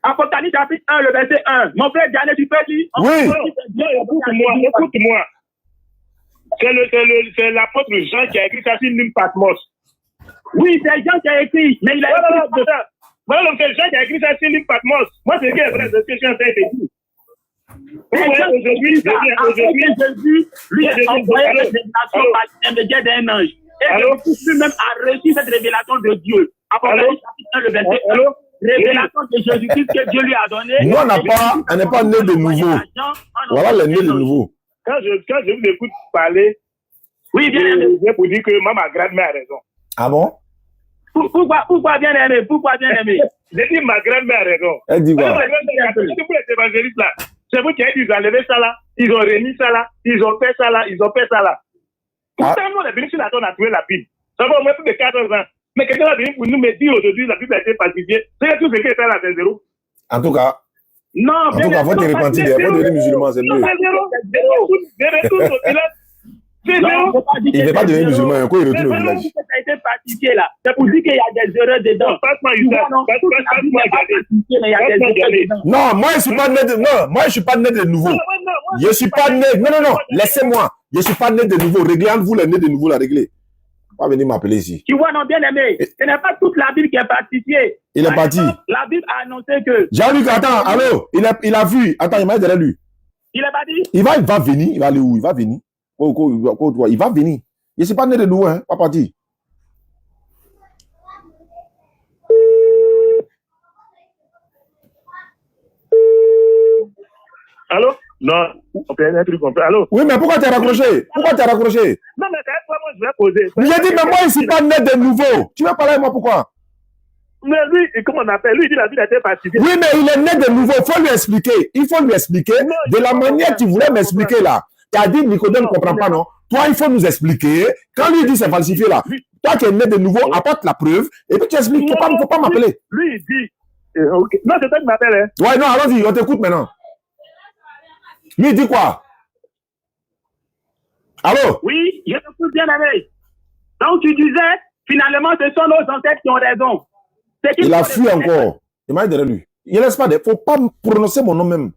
Apocalypse chapitre 1, le verset 1. Mon frère Diane, tu peux dire? Oui. Écoute-moi. C'est l'apôtre Jean qui a écrit ça sur l'île Patmos. Oui, c'est Jean qui a écrit, mais il a écrit ça. Voilà, donc c'est Jean qui a écrit ça sur Luc Patmos. Moi, c'est qui est vrai, c'est ce que je suis en train de dire. Aujourd'hui, Jésus, lui, a envoyé une révélation par l'intermédiaire d'un ange. Et lui-même a reçu cette révélation de Dieu. Apocalypse chapitre 1, le verset 1. Révélation de Jésus-Christ que Dieu lui a donné. Nous, on n'est pas né de nouveau. Voilà les nés de nouveau. Quand je vous écoute parler, oui, bien aimé. Je pour dire que ma grand-mère a raison. Ah bon? Pourquoi bien aimé? Pourquoi bien aimé? J'ai dit ma grand-mère a raison. Elle dit quoi? C'est pour les évangélistes là. C'est vous qui avez dit ils ont enlevé ça là, ils ont remis ça là, ils ont fait ça là, ils ont fait ça là. Pourtant, nous, on est venu sur la zone à trouver la Bible. Ça va au moins plus de 14 ans. Mais quelqu'un va venir pour nous me dire aujourd'hui la Bible a été falsifiée. C'est tout ce qui est là, c'est zéro. En tout cas, non, faut te repentir, il faut devenir musulman, c'est mieux. Il ne veut pas devenir musulman, quoi, il retourne au village. Ça a été falsifié là. C'est pour dire qu'il y a des erreurs dedans. Non, moi je suis pas né de moi je suis pas né de nouveau. Je suis pas né. Non, laissez-moi. Je suis pas né de nouveau. Réglez entre vous les nés de nouveau, la régler. Pas venir m'appeler ici. Tu vois, non, bien aimé. Ce n'est pas toute la Bible qui est falsifiée. Il est parti. La Bible a annoncé que. Jean-Luc, attends, allô. Il a vu. Attends, il m'a dit derrière lui. Il est parti. Il va venir. Il va aller où? Il va venir. Il va venir. Je suis pas né de nouveau, hein. Pas parti. Allô? Non, on peut un truc comme ça. Allô? Oui, mais pourquoi tu as raccroché? Non, mais c'est quoi, moi, je vais poser. J'ai dit, mais moi, je ne suis pas né de nouveau. Tu veux parler avec moi, pourquoi? Mais lui, comment on appelle? Lui, il dit la vie a été pacifiée. Oui, mais il est né de nouveau. Il faut lui expliquer. Il faut lui expliquer de la manière que tu voulais m'expliquer là. Tu as dit, Nicodème ne comprend pas, non? Toi, il faut nous expliquer. Quand lui dit c'est falsifié là, toi qui es né de nouveau, apporte la preuve et puis tu expliques. Il ne faut pas m'appeler. Lui, il dit. Non, c'est toi qui m'appelle. Hein. Ouais, non, allons-y, on t'écoute maintenant. Lui, il dit quoi? Allô? Oui, je t'écoute bien, aimé. Donc, tu disais, finalement, ce sont nos ancêtres qui ont raison. Il a fui encore. Il m'a dit derrière lui. Il ne laisse pas. Il ne faut pas prononcer mon nom même.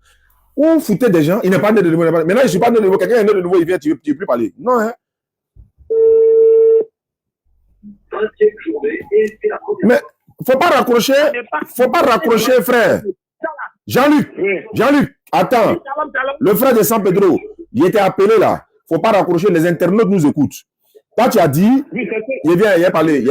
Ou foutez des gens. Il n'est pas né de nouveau. Maintenant, je ne suis pas né de nouveau. Quelqu'un est né de nouveau, il vient, tu ne veux plus parler. Non, hein? Mais il ne faut pas raccrocher. Faut pas raccrocher, frère. Jean-Luc, attends. Le frère de San Pedro, il était appelé là. Il ne faut pas raccrocher. Les internautes nous écoutent. Toi, tu as dit, il a parlé.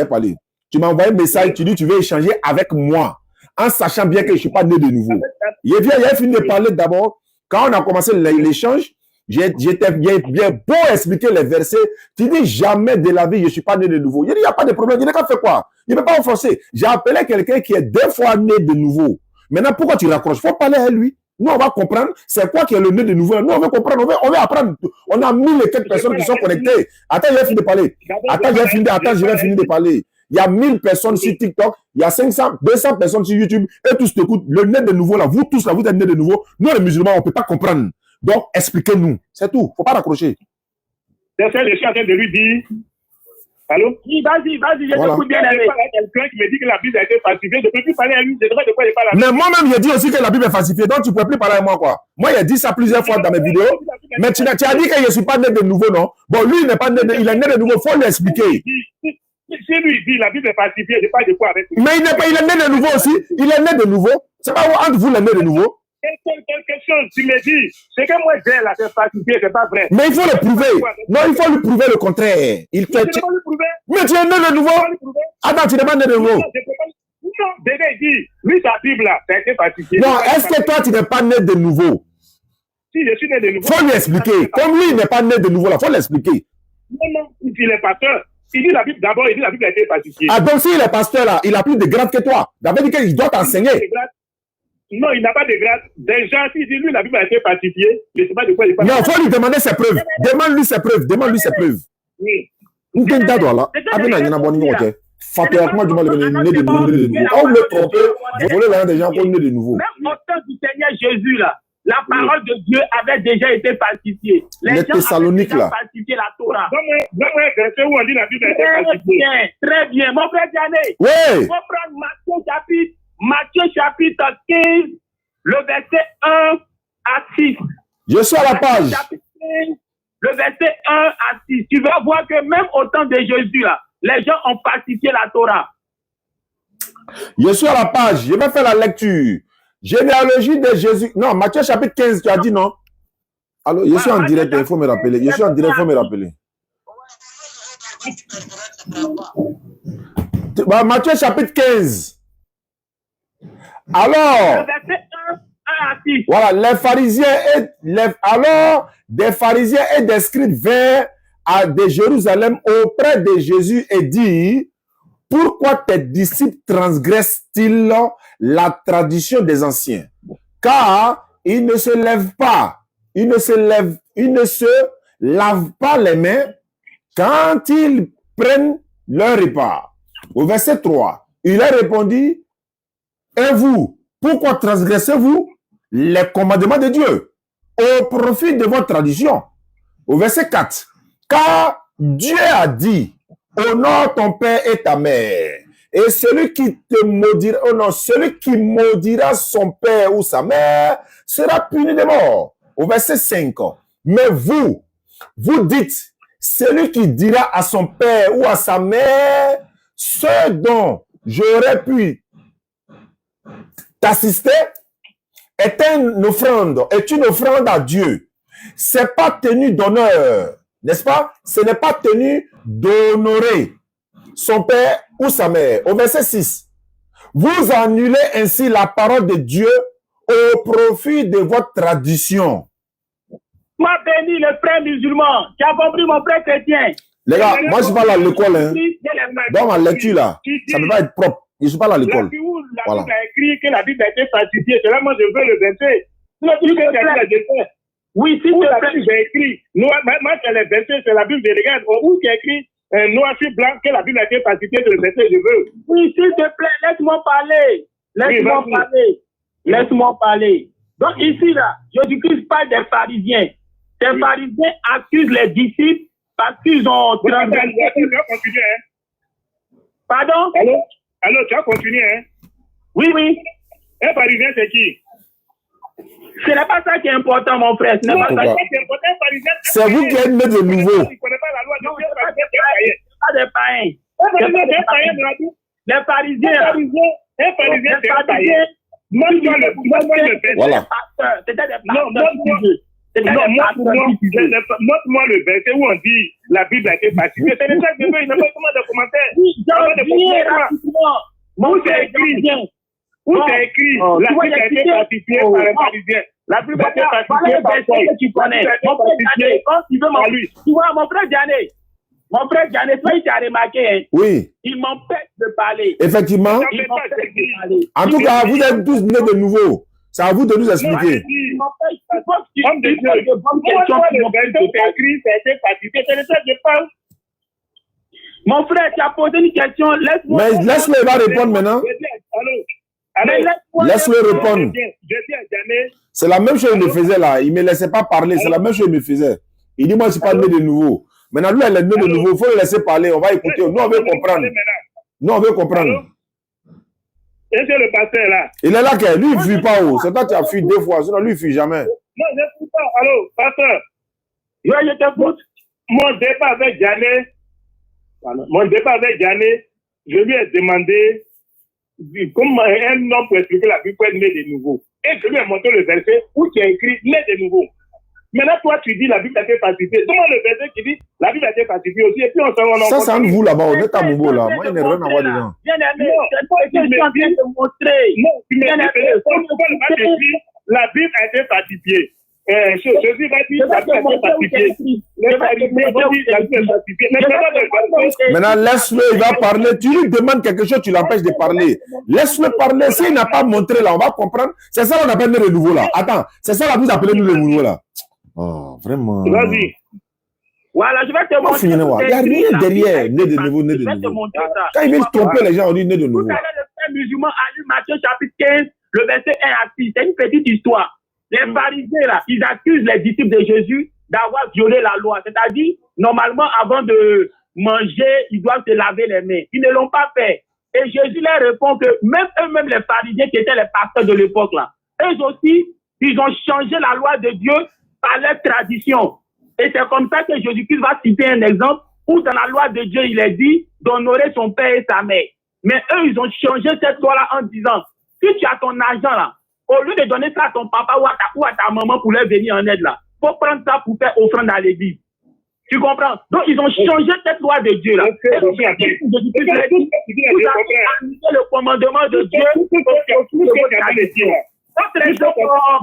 Tu m'as envoyé un message, tu dis tu veux échanger avec moi, en sachant bien que je ne suis pas né de nouveau. Il a fini de parler d'abord. Quand on a commencé l'échange, j'étais bien beau expliquer les versets. Tu dis jamais de la vie, je ne suis pas né de nouveau. Il n'y a pas de problème. Il n'a qu'à faire quoi? Il ne peut pas offenser. J'ai appelé quelqu'un qui est 2 fois né de nouveau. Maintenant, pourquoi tu raccroches? Il faut parler à lui. Nous, on va comprendre c'est quoi qui est le né de nouveau. Nous, on veut comprendre, on veut apprendre. On a 1000 et quelques personnes qui sont connectées. Attends, je vais finir de parler. Je vais finir de parler. Il y a 1000 personnes sur TikTok, il y a 500, 200 personnes sur YouTube, et tous t'écoutent. Le né de nouveau, là, vous tous, là, vous êtes nés de nouveau. Nous, les musulmans, on ne peut pas comprendre. Donc, expliquez-nous. C'est tout. Il ne faut pas raccrocher. C'est ça, je suis en train de lui dire. Allô? Oui, vas-y, je t'écoute bien. Il y a quelqu'un qui me dit que la Bible a été falsifiée. Je ne peux plus parler à lui. Je devrais de quoi il parle. Mais moi-même, j'ai dit aussi que la Bible est falsifiée. Donc, tu ne peux plus parler à moi, quoi. Moi, j'ai dit ça plusieurs fois dans mes vidéos. Mais tu as dit que je ne suis pas né de nouveau, non? Bon, lui, il n'est pas né de, il est né de nouveau. Il faut lui expliquer. Si lui dit la Bible est falsifiée, je parle de quoi avec lui? Mais il est né de nouveau aussi. Il est né de nouveau. C'est pas entre vous les nés de nouveau. Quelque chose, tu me dis, c'est que moi j'ai là, c'est falsifié, c'est pas vrai. Mais il faut le prouver. Non, il faut lui prouver le contraire. Mais tu es né de nouveau. Attends, tu n'es pas né de nouveau. Non, déjà il dit, lui sa Bible là, ça a été falsifié. Non, est-ce que toi tu n'es pas né de nouveau? Si je suis né de nouveau. Faut lui expliquer. Comme lui, il n'est pas né de nouveau là, faut l'expliquer. Non, il est pasteur. Il dit la Bible d'abord, il dit la Bible a été falsifiée. Ah, donc s'il est pasteur là, il a plus de grade que toi. Ça veut dire qu'il doit t'enseigner. Non, il n'a pas de grade. Déjà, s'il dit lui, la Bible a été falsifiée, je ne sais pas de quoi il parle. Non, il faut lui demander ses preuves. Demande-lui ses preuves. Oui. Où est-ce que tu là? Abena, il y a un bon niveau, ok? Fatalement, du mal, il est né de nouveau. On me trompe. Vous voulez l'un des gens qui sont nés de nouveau. Même au temps du Seigneur Jésus, là, la parole de Dieu avait déjà été falsifiée. Les Thessaloniques, là. Falsifié la Torah. Donne-moi un verset où on dit la Bible a été falsifiée. Très bien. Mon frère Diané, oui. il faut prendre Matthieu chapitre 15, le verset 1 à 6. Je suis à la page. Chapitre 15, le verset 1 à 6. Tu vas voir que même au temps de Jésus, là, les gens ont falsifié la Torah. Je suis à la page, je vais faire la lecture. Généalogie de Jésus. Non, Matthieu chapitre 15, tu as dit non? Alors, je suis en direct, il faut me rappeler. Je suis en direct, il faut me rappeler. Matthieu chapitre 15. Alors, voilà, les pharisiens alors des pharisiens et des scribes vinrent de Jérusalem auprès de Jésus et dirent: pourquoi tes disciples transgressent-ils la tradition des anciens? Car ils ne se lavent pas les mains quand ils prennent leur repas. Au verset 3, il a répondu: et vous, pourquoi transgressez-vous les commandements de Dieu au profit de votre tradition? Au verset 4, car Dieu a dit: honore ton père et ta mère, et celui qui te maudira, celui qui maudira son père ou sa mère sera puni de mort. Au verset 5, mais vous dites: celui qui dira à son père ou à sa mère, ce dont j'aurais pu t'assister est une offrande à Dieu. C'est pas tenu d'honneur, n'est-ce pas? Ce n'est pas tenu d'honorer son père ou sa mère. Au verset 6, vous annulez ainsi la parole de Dieu au profit de votre tradition. Moi béni le frère musulman, tu as compris mon frère chrétien. Les gars, moi je parle à l'école, hein. Dans ma lecture là, ça ne va pas être propre. Je suis pas à l'école. La Bible a écrit que la Bible a été falsifiée. C'est là moi je veux le verset. Oui, si la Bible a écrit, moi c'est le verset, c'est la Bible de regarde. Où c'est écrit noir sur blanc que la Bible a été falsifiée, c'est le verset je veux. Oui, s'il te plaît, laisse-moi parler. Laisse-moi parler. Donc ici là, Jésus-Christ parle des pharisiens. Les pharisiens accusent les disciples parce qu'ils ont transgressé. Tu vas continuer, hein? Pardon? Allô, tu vas continuer, hein? Oui. Un pharisien, c'est qui? Ce n'est pas ça qui est important, mon frère. Ce n'est pas ça qui est important. C'est vous qui êtes né de nouveau. Tu ne connais pas la loi. Non, pas des païens. Les pharisiens. Un pharisien, c'est un païen. Montre-moi le verset. Voilà. C'était des pasteurs. Montre-moi le verset où on dit la Bible a été falsifiée. C'est le ça que je veux. Il n'y a pas de commentaires. Où c'est écrit? Où c'est écrit? La Bible a été falsifiée par un pharisien. La Bible a été falsifiée par Paul. Tu connais. Mon frère Diané, quand tu veux tu vois, mon frère Diané, toi, il t'a remarqué, hein? Oui. Il m'empêche de parler. Effectivement. Il m'empêche de parler. En tout cas, vous êtes tous nés de nouveau. C'est à vous de nous expliquer. Il m'empêche de parler. Mon frère, tu as posé une question. Laisse-moi. Mais laisse-le, il va répondre maintenant. Laisse-le répondre. C'est la même chose qu'il me faisait là. Il ne me laissait pas parler. C'est la même chose qu'il me faisait. Il dit: moi, je ne suis pas né de nouveau. Maintenant, lui, elle est née de nouveau. Il faut le laisser parler. On va écouter. Nous, on veut comprendre. Nous, on veut comprendre. Est-ce que le pasteur est là? Il est là, lui, il ne fuit pas. C'est toi qui as fui 2 fois. Sinon, lui, il ne fuit jamais. Non, je ne fuis pas. Allô, pasteur. Je t'écoute. Mon départ avec Diané, je lui ai demandé comment un homme peut expliquer la Bible pour être né de nouveau. Et je lui ai montré le verset où tu as écrit né de nouveau. Maintenant, toi, tu dis la Bible a été falsifiée. Comment le verset qui dit la Bible a été falsifiée aussi? Et puis on s'en ça, c'est un vous là-bas. On est à Moubo là. Moi, il n'y a rien à voir dedans. Bien aimé, c'est toi qui es en train de montrer. Non, tu m'as dit la Bible a été falsifiée. Jésus va dire la Bible a été falsifiée. Maintenant, laisse-le, il va parler. Tu lui demandes quelque chose, tu l'empêches de parler. Laisse-le parler. S'il n'a pas montré là, on va comprendre. C'est ça qu'on appelle le nouveau là. Attends, c'est ça là, vous appelez nous le nouveau là. Oh, vraiment. Vas-y. Voilà, je vais te montrer. Il n'y a rien derrière. Né de nouveau, né de nouveau. Quand ils veulent tromper les gens, on dit né de nouveau. Vous savez, le frère musulman a lu Matthieu chapitre 15, le verset 1 à 6. C'est une petite histoire. Les pharisiens, là, ils accusent les disciples de Jésus d'avoir violé la loi. C'est-à-dire, normalement, avant de manger, ils doivent se laver les mains. Ils ne l'ont pas fait. Et Jésus leur répond que même eux-mêmes, les pharisiens qui étaient les pasteurs de l'époque, là, eux aussi, ils ont changé la loi de Dieu par leur tradition. Et c'est comme ça que Jésus-Christ va citer un exemple où dans la loi de Dieu, il est dit d'honorer son père et sa mère. Mais eux, ils ont changé cette loi-là en disant, si tu as ton argent là, au lieu de donner ça à ton papa ou à ta maman pour leur venir en aide là, faut prendre ça pour faire offrande à l'église. Tu comprends? Donc, ils ont changé cette loi de Dieu là. Vous avez annulé le commandement de Dieu.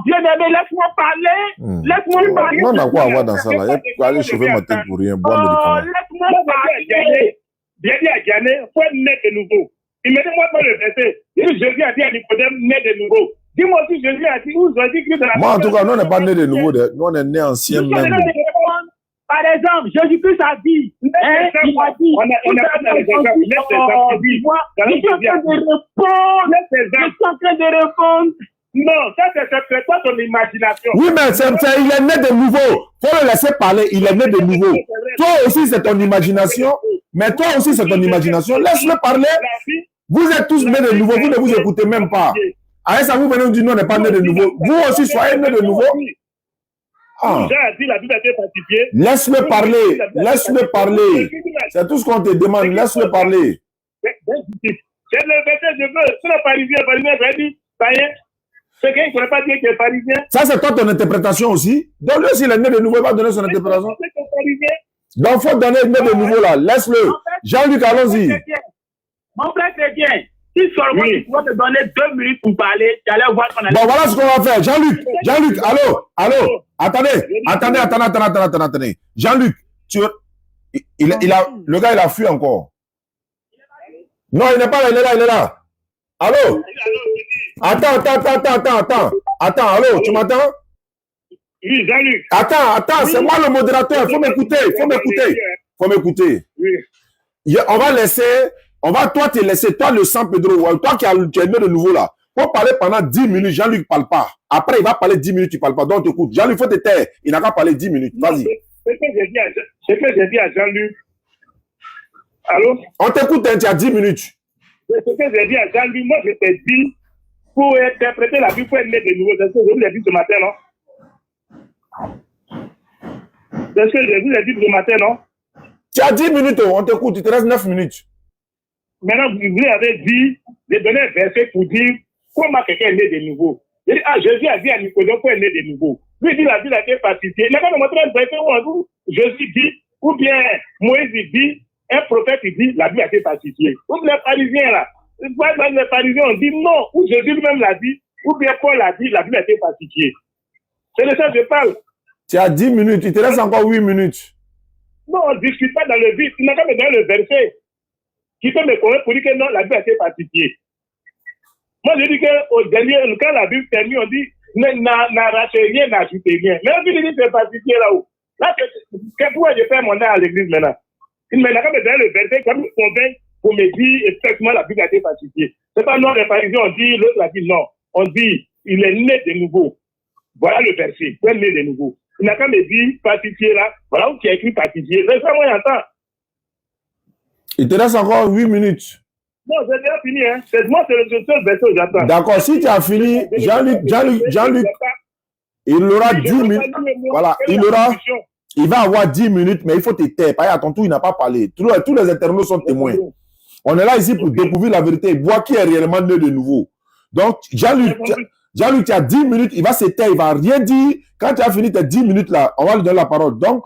Bien-aimé, laisse-moi parler. Laisse-moi parler. Non, on a quoi à voir dans ça là? Il faut aller chauffer ma tête pour rien. Laisse-moi parler. Bien dit à Diané, il faut naître de nouveau. Il me dit, moi, pas le verset. Jésus a dit à Nicodème, naître de nouveau. Dis-moi si Jésus a dit, où Jésus Christ. Moi, en tout cas, nous, on n'est pas né de nouveau. Nous, on est né ancien même. Par exemple, Jésus-Christ a dit, il a dit, on a pas dans les exemples. je suis en train de répondre. Non, ça c'est pas ton imagination. Oui, mais il est né de nouveau. Faut le laisser parler, il est né de nouveau. Toi aussi, c'est ton imagination. Mais toi aussi, c'est ton imagination. Laisse-le parler. Vous êtes tous nés de nouveau, vous ne vous écoutez même pas. Avec ça, vous venez nous dire, non, on n'est pas né de nouveau. Vous aussi, soyez nés de nouveau. Laisse-le parler. Laisse-le parler. C'est tout ce qu'on te demande. Laisse-le parler. C'est le verset, je veux. C'est le Parisien, va dire, ça y est. C'est qu'il ne pourrait pas dire qu'il est parisien. Ça, c'est toi ton interprétation aussi. Donc, lui, s'il est né de nouveau, il va donner son interprétation. Donc, il faut donner né de nouveau là. Laisse-le. Jean-Luc, allons-y. Mon frère chrétien, si seulement tu pourrais te donner 2 minutes pour parler, tu allais voir qu'on a... Bon, voilà ce qu'on va faire. Jean-Luc, allô. Attendez. Jean-Luc, le gars, il a fui encore. Non, il n'est pas là, il est là. Allô? Attends, allô, tu m'entends? Oui, Jean-Luc. Attends, c'est moi le modérateur, faut m'écouter. Oui. On va toi te laisser, toi le San Pedro, toi qui es né de nouveau là, pour parler pendant 10 minutes, Jean-Luc ne parle pas. Après, il va parler 10 minutes, tu ne parles pas, donc écoute, Jean-Luc, il faut te taire, il n'a qu'à parler 10 minutes, vas-y. Ce que j'ai dit à Jean-Luc. Allô? On t'écoute, tu as 10 minutes. Ce que j'ai dit à Jean-Luc, moi je t'ai dit, pour interpréter la Bible, pour être né de nouveau, c'est ce que je vous ai dit ce matin, non? C'est ce que je vous ai dit ce matin, non? Tu as 10 minutes, on t'écoute, il te reste 9 minutes. Maintenant, vous avez dit, de donner un verset pour dire comment quelqu'un est né de nouveau. Jésus a dit à Nicodème qu'il est né de nouveau. Lui dit la Bible a été pacifiée. Il n'a pas montré un verset où Jésus dit, ou bien Moïse dit, un prophète dit, la Bible a été pacifiée. Ou les Parisiens là, les Parisiens ont dit non, ou Jésus lui-même l'a dit, ou bien Paul l'a dit, la Bible a été pacifiée. C'est de ça que je parle. Tu as 10 minutes, il te reste encore 8 minutes. Non, on ne discute pas dans le vide. Il n'a qu'à me donner le verset qui peut me convaincre pour dire que non, la Bible a été pacifiée. Moi, je dis qu'au dernier, quand la Bible termine, on dit n'arrachez rien, n'ajoutez rien. Mais on dit que c'est pacifié là-haut. Là, pourquoi je fais mon âme à l'église maintenant? Il n'a qu'à me donner le verset comme me convaincre pour me dire effectivement la Bible a été pacifiée. C'est pas non, les Parisiens ont dit, l'autre a dit non. On dit, il est né de nouveau. Voilà le verset, il est né de nouveau. Il n'a qu'à me dire pacifié là, voilà où tu as écrit pacifié. Laisse-moi y entendre. Il te reste encore 8 minutes. Non, j'ai déjà fini. Hein. Moi, c'est le seul verset où j'attends. D'accord, si tu as fini, Jean-Luc, il aura 10 minutes. Voilà, il va avoir 10 minutes, mais il faut te taire. Parce qu'à ton tour, il n'a pas parlé. Tous les internautes sont témoins. On est là ici pour découvrir la vérité, voir qui est réellement né de nouveau. Donc, Jean-Luc, tu as 10 minutes, il va se taire, il ne va rien dire. Quand tu as fini tes 10 minutes là, on va lui donner la parole. Donc,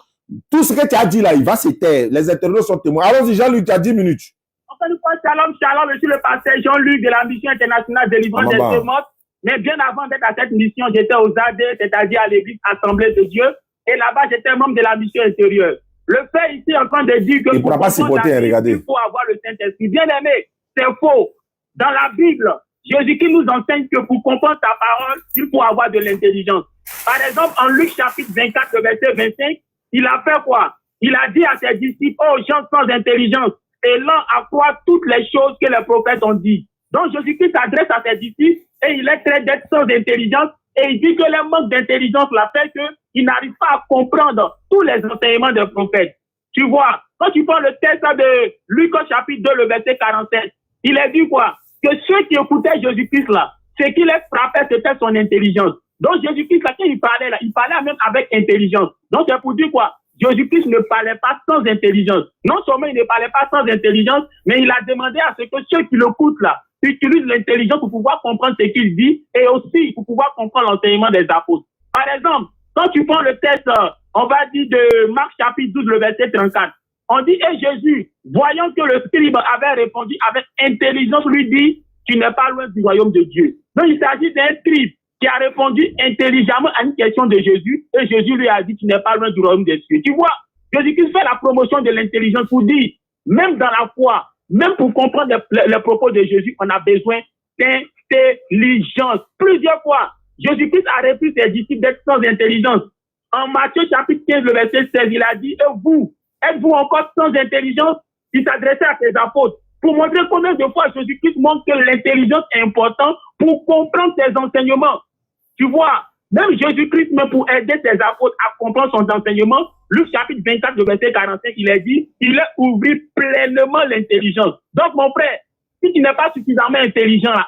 tout ce que tu as dit là, il va se taire. Les internautes sont témoins. Allons-y, Jean-Luc, tu as 10 minutes. Encore une fois, shalom, je suis le pasteur Jean-Luc de la mission internationale de délivrance des démons. Mais bien avant d'être à cette mission, j'étais aux AD, c'est-à-dire à l'église Assemblée de Dieu. Et là-bas, j'étais membre de la mission intérieure. Le fait ici en train de dire que il ne pourra pas supporter, regardez. Il faut avoir le Saint-Esprit. Bien aimé, c'est faux. Dans la Bible, Jésus-Christ nous enseigne que pour comprendre sa parole, il faut avoir de l'intelligence. Par exemple, en Luc chapitre 24, verset 25, il a fait quoi? Il a dit à ses disciples, oh, gens sans intelligence, et là, à quoi toutes les choses que les prophètes ont dit. Donc, Jésus-Christ s'adresse à ses disciples et il est très d'être sans intelligence et il dit que le manque d'intelligence l'a fait qu'il n'arrive pas à comprendre tous les enseignements des prophètes. Tu vois, quand tu prends le texte de Luc chapitre 2, le verset 47, il a dit quoi? Que ceux qui écoutaient Jésus-Christ là, ce qui les frappait, c'était son intelligence. Donc, Jésus-Christ, là, quand il parlait même avec intelligence. Donc, c'est pour dire quoi? Jésus-Christ ne parlait pas sans intelligence. Non seulement il ne parlait pas sans intelligence, mais il a demandé à ce que ceux qui l'écoutent là utilisent l'intelligence pour pouvoir comprendre ce qu'il dit et aussi pour pouvoir comprendre l'enseignement des apôtres. Par exemple, quand tu prends le texte, on va dire de Marc chapitre 12, le verset 34, on dit, et Jésus, voyant que le scribe avait répondu avec intelligence, lui dit, tu n'es pas loin du royaume de Dieu. Donc il s'agit d'un scribe qui a répondu intelligemment à une question de Jésus, et Jésus lui a dit, tu n'es pas loin du royaume de Dieu. Tu vois, Jésus-Christ fait la promotion de l'intelligence pour dire, même dans la foi, même pour comprendre les propos de Jésus, on a besoin d'intelligence. Plusieurs fois, Jésus-Christ a repris ses disciples d'être sans intelligence. En Matthieu chapitre 15, le verset 16, il a dit, et vous, êtes-vous encore sans intelligence? Il s'adressait à ses apôtres pour montrer combien de fois Jésus-Christ montre que l'intelligence est importante pour comprendre ses enseignements. Tu vois, même Jésus-Christ, même pour aider ses apôtres à comprendre son enseignement, Luc chapitre 24, le verset 45, il a dit, il a ouvert pleinement l'intelligence. Donc, mon frère, si tu n'es pas suffisamment intelligent, là,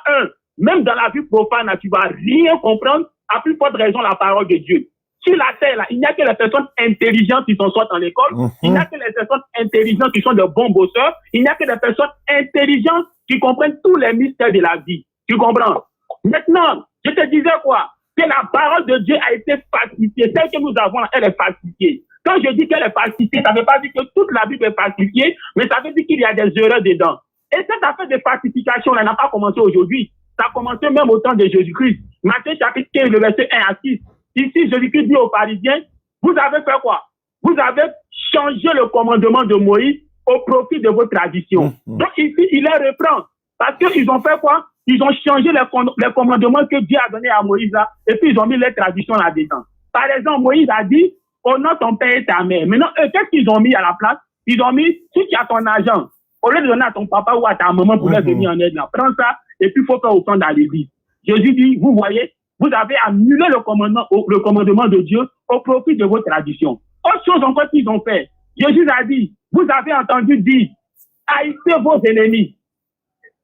même dans la vie profane, là, tu vas rien comprendre, à plus forte raison la parole de Dieu. Sur la terre, là, il n'y a que les personnes intelligentes qui sont soit en école, il n'y a que les personnes intelligentes qui sont de bons bosseurs, il n'y a que des personnes intelligentes qui comprennent tous les mystères de la vie. Tu comprends? Maintenant, je te disais quoi? Que la parole de Dieu a été falsifiée. Celle que nous avons là, elle est falsifiée. Quand je dis qu'elle est falsifiée, ça ne veut pas dire que toute la Bible est falsifiée, mais ça veut dire qu'il y a des erreurs dedans. Et cette affaire de falsification, elle n'a pas commencé aujourd'hui. Ça a commencé même au temps de Jésus-Christ. Matthieu chapitre 15, le verset 1 à 6. Ici, Jésus-Christ dit aux pharisiens, vous avez fait quoi? Vous avez changé le commandement de Moïse au profit de vos traditions. Donc ici, il les reprend. Parce qu'ils ont fait quoi? Ils ont changé les commandements que Dieu a donnés à Moïse là, et puis ils ont mis les traditions là-dedans. Par exemple, Moïse a dit, honore ton père et ta mère. Maintenant, eux, qu'est-ce qu'ils ont mis à la place? Ils ont mis, si tu as ton argent, au lieu de donner à ton papa ou à ta maman pour les venir en aide là, prends ça, et puis il faut faire autant dans l'église. Jésus dit, vous voyez, vous avez annulé le commandement de Dieu au profit de vos traditions. Autre chose encore qu'ils ont fait. Jésus a dit, vous avez entendu dire, haïssez vos ennemis.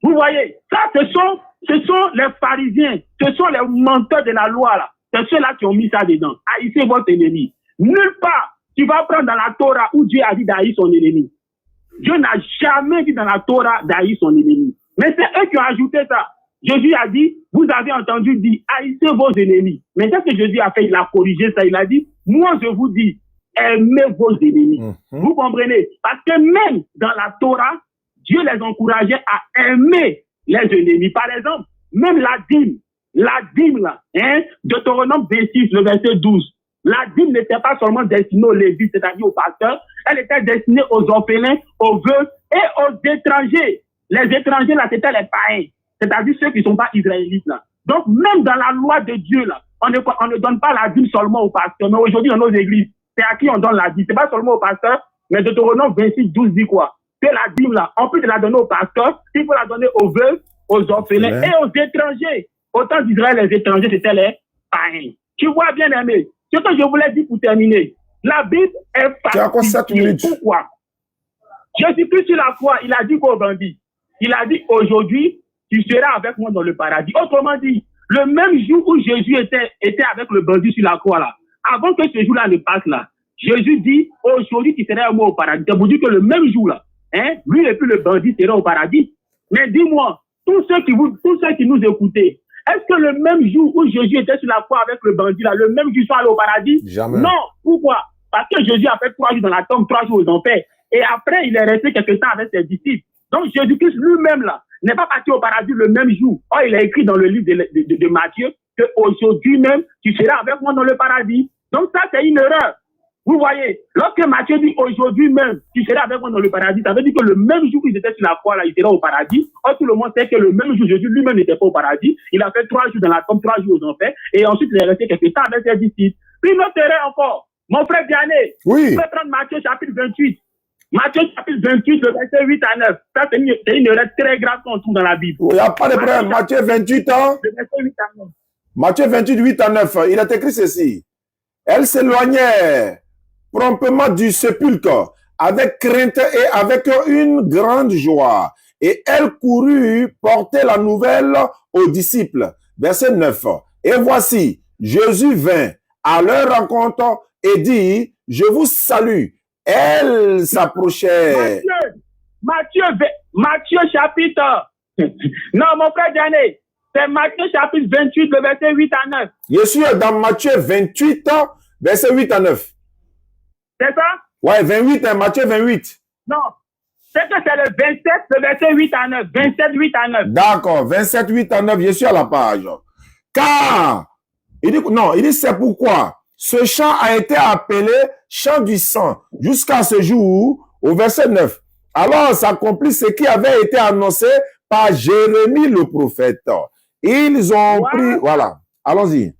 Vous voyez, ça, ce sont les pharisiens, ce sont les menteurs de la loi, là. C'est ceux-là qui ont mis ça dedans. Haïssez votre ennemi. Nulle part, tu vas prendre dans la Torah où Dieu a dit d'haïr son ennemi. Dieu n'a jamais dit dans la Torah d'haïr son ennemi. Mais c'est eux qui ont ajouté ça. Jésus a dit, vous avez entendu dire, haïssez vos ennemis. Mais qu'est-ce que Jésus a fait? Il a corrigé ça. Il a dit, moi je vous dis, aimez vos ennemis. Vous comprenez? Parce que même dans la Torah, Dieu les encourageait à aimer les ennemis. Par exemple, même la dîme là, Deutéronome 26, le verset 12. La dîme n'était pas seulement destinée aux Lévites, c'est-à-dire aux pasteurs, elle était destinée aux orphelins, aux veuves et aux étrangers. Les étrangers là, c'était les païens, c'est-à-dire ceux qui ne sont pas israélites là. Donc même dans la loi de Dieu là, on ne donne pas la dîme seulement aux pasteurs, mais aujourd'hui dans nos églises, c'est à qui on donne la dîme? C'est pas seulement aux pasteurs, mais Deutéronome 26, 12 dit quoi? Que la dîme là, en plus de la donner aux pasteurs, il faut la donner aux veuves, aux orphelins et aux étrangers. Au temps d'Israël, les étrangers, c'était les païens. Tu vois, bien aimé, ce que je voulais dire pour terminer, la Bible est falsifiée. Pourquoi? Jésus-Christ sur la croix, il a dit qu'au bandit, il a dit aujourd'hui, tu seras avec moi dans le paradis. Autrement dit, le même jour où Jésus était avec le bandit sur la croix là, avant que ce jour-là ne passe là, Jésus dit, aujourd'hui tu seras avec moi au paradis. Ça veut dire que le même jour là, lui et puis le bandit seront au paradis. Mais dis-moi, tous ceux qui nous écoutaient, est-ce que le même jour où Jésus était sur la croix avec le bandit là, le même jour ils sont allés au paradis? Jamais. Non. Pourquoi? Parce que Jésus a fait 3 jours dans la tombe, 3 jours aux enfers. Et après, il est resté quelque temps avec ses disciples. Donc Jésus-Christ lui-même là, n'est pas parti au paradis le même jour. Or, il a écrit dans le livre de Matthieu qu'aujourd'hui même, tu seras avec moi dans le paradis. Donc ça, c'est une erreur. Vous voyez, lorsque Matthieu dit aujourd'hui même, tu seras avec moi dans le paradis, ça veut dire que le même jour qu'ils étaient sur la croix, là, il sera au paradis. Or, tout le monde sait que le même jour, Jésus lui-même n'était pas au paradis. Il a fait 3 jours dans la tombe, 3 jours aux enfers, et ensuite il est resté quelque temps avec ses disciples. Puis une autre erreur encore. Mon frère Vianney, oui. Tu peux prendre Matthieu chapitre 28. Matthieu chapitre 28, le verset 8 à 9. Ça, c'est une erreur très grave qu'on trouve dans la Bible. Il n'y a pas de problème. Matthieu 28 ans. Le verset 8 à 9. Matthieu 28, 8 à 9. Il a écrit ceci. Elle s'éloignait promptement du sépulcre avec crainte et avec une grande joie. Et elle courut porter la nouvelle aux disciples. Verset 9. Et voici, Jésus vint à leur rencontre et dit, je vous salue. Elle s'approchait. Matthieu chapitre. Non, mon frère Diané, c'est Matthieu chapitre 28, le verset 8 à 9. Je suis dans Matthieu 28, verset 8 à 9. C'est ça? Ouais, 28, Matthieu 28. Non, c'est que c'est le 27, le verset 8 à 9. 27, 8 à 9. D'accord, 27, 8 à 9, je suis à la page. Car, il dit c'est pourquoi ce chant a été appelé chant du sang jusqu'à ce jour, au verset 9. Alors s'accomplit ce qui avait été annoncé par Jérémie le prophète. Ils ont pris, voilà, allons-y.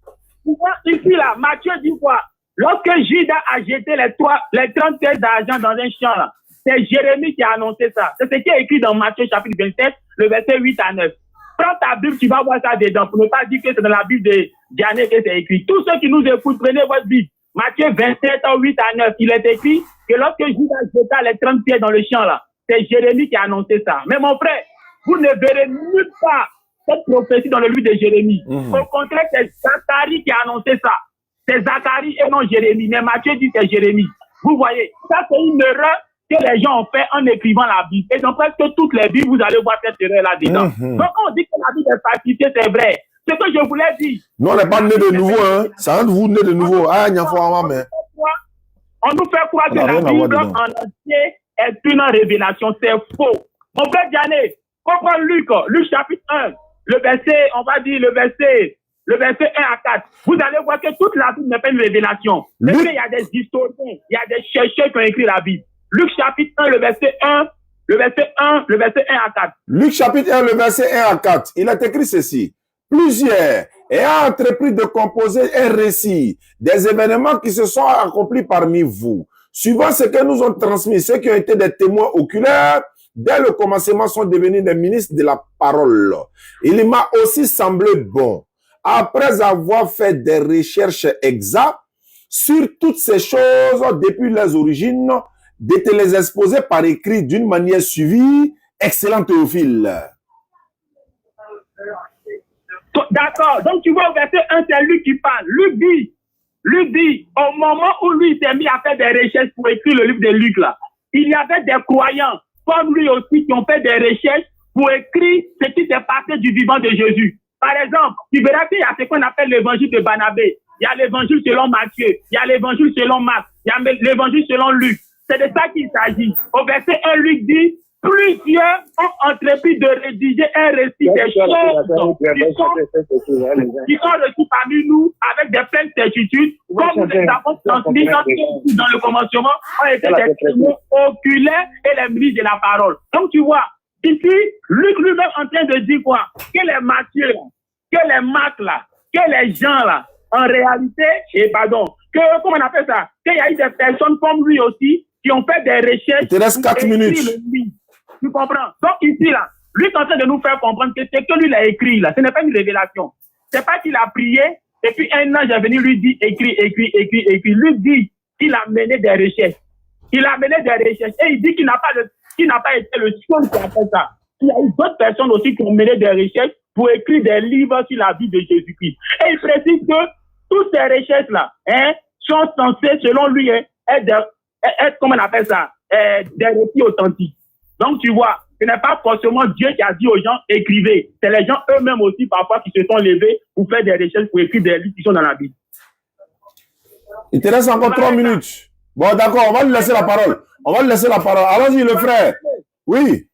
Ici là, Matthieu dit quoi? Lorsque Judas a jeté les 30 pièces d'argent dans un champ là, c'est Jérémie qui a annoncé ça. C'est ce qui est écrit dans Matthieu chapitre 27, le verset 8 à 9. Prends ta Bible, tu vas voir ça dedans, pour ne pas dire que c'est dans la Bible de Diané que c'est écrit. Tous ceux qui nous écoutent, prenez votre Bible. Matthieu 27, 8 à 9, il est écrit que lorsque Judas jeta les 30 pièces dans le champ là, c'est Jérémie qui a annoncé ça. Mais mon frère, vous ne verrez nulle part cette prophétie dans le livre de Jérémie. Au contraire, c'est Zacharie qui a annoncé ça. C'est Zacharie et non Jérémie. Mais Matthieu dit c'est Jérémie. Vous voyez, ça c'est une erreur que les gens ont fait en écrivant la Bible. Et dans presque toutes les Bibles, vous allez voir cette erreur là-dedans. Donc on dit que la Bible est falsifiée, c'est vrai. Ce que je voulais dire. Non, on n'est pas né de nouveau, hein. C'est un de vous né de nouveau. Ah, il y a on nous fait croire que la Bible en entier est une révélation. C'est faux. Mon frère Diané, comprends Luc chapitre 1, le verset, on va dire le verset 1 à 4. Vous allez voir que toute la Bible n'est pas une révélation. C'est qu'il y a des historiens, il y a des chercheurs qui ont écrit la Bible. Luc chapitre 1, le verset 1 à 4. Luc chapitre 1, le verset 1 à 4. Il est écrit ceci. Plusieurs ayant entrepris de composer un récit des événements qui se sont accomplis parmi vous, suivant ce que nous ont transmis, ceux qui ont été des témoins oculaires, dès le commencement sont devenus des ministres de la parole. Il m'a aussi semblé bon, après avoir fait des recherches exactes sur toutes ces choses depuis les origines, de te les exposer par écrit d'une manière suivie. Excellent Théophile. D'accord. Donc, tu vois, au verset 1, c'est lui qui parle. Luc dit, au moment où lui s'est mis à faire des recherches pour écrire le livre de Luc, là, il y avait des croyants, comme lui aussi, qui ont fait des recherches pour écrire ce qui s'est passé du vivant de Jésus. Par exemple, tu verras qu'il y a ce qu'on appelle l'évangile de Barnabé. Il y a l'évangile selon Matthieu. Il y a l'évangile selon Marc. Il y a l'évangile selon Luc. C'est de ça qu'il s'agit. Au verset 1, Luc dit, plusieurs ont entrepris de rédiger un récit des choses qui sont reçues parmi nous avec des pleines certitudes, comme nous les avons transmis dans le commencement, ont été des témoins oculaires et les ministres de la parole. Donc tu vois, ici, Luc lui-même en train de dire quoi? Que les Matthieu, que les Marc là, que les gens là, en réalité, comment on appelle ça? Qu'il y a eu des personnes comme lui aussi qui ont fait des recherches. Il te reste 4 minutes. Tu comprends? Donc ici, là, lui est en train de nous faire comprendre que ce que lui a écrit, là, ce n'est pas une révélation. C'est pas qu'il a prié, et puis un ange est venu lui dire, écrit. Lui dit qu'il a mené des recherches. Il a mené des recherches. Et il dit qu'il n'a pas été le seul qui a fait ça. Il y a eu d'autres personnes aussi qui ont mené des recherches pour écrire des livres sur la vie de Jésus-Christ. Et il précise que toutes ces recherches-là, sont censées, selon lui, être comment on appelle ça, des récits authentiques. Donc, tu vois, ce n'est pas forcément Dieu qui a dit aux gens, écrivez. C'est les gens eux-mêmes aussi, parfois, qui se sont levés pour faire des recherches, pour écrire des livres qui sont dans la Bible. Il te reste encore 3 minutes. Bon, d'accord, on va lui laisser la parole. Allons-y, le frère. Oui.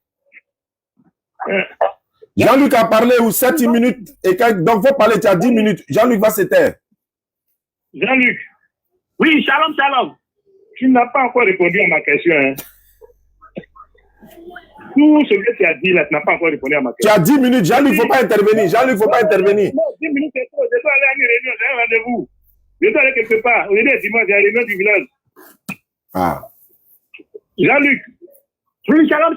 Jean-Luc a parlé 7 minutes. Donc, il faut parler, tu as 10 minutes. Jean-Luc va se taire. Jean-Luc. Oui, shalom. Tu n'as pas encore répondu à ma question. Hein. Tout ce que tu as dit là, tu n'as pas encore répondu à ma question. Tu as 10 minutes. Jean-Luc, il ne faut pas intervenir. Non, 10 minutes, c'est trop. Je dois aller à une réunion, j'ai un rendez-vous. Je dois aller quelque part. Aujourd'hui est dimanche, il y a une réunion du village. Ah. Jean-Luc. Oui, shalom.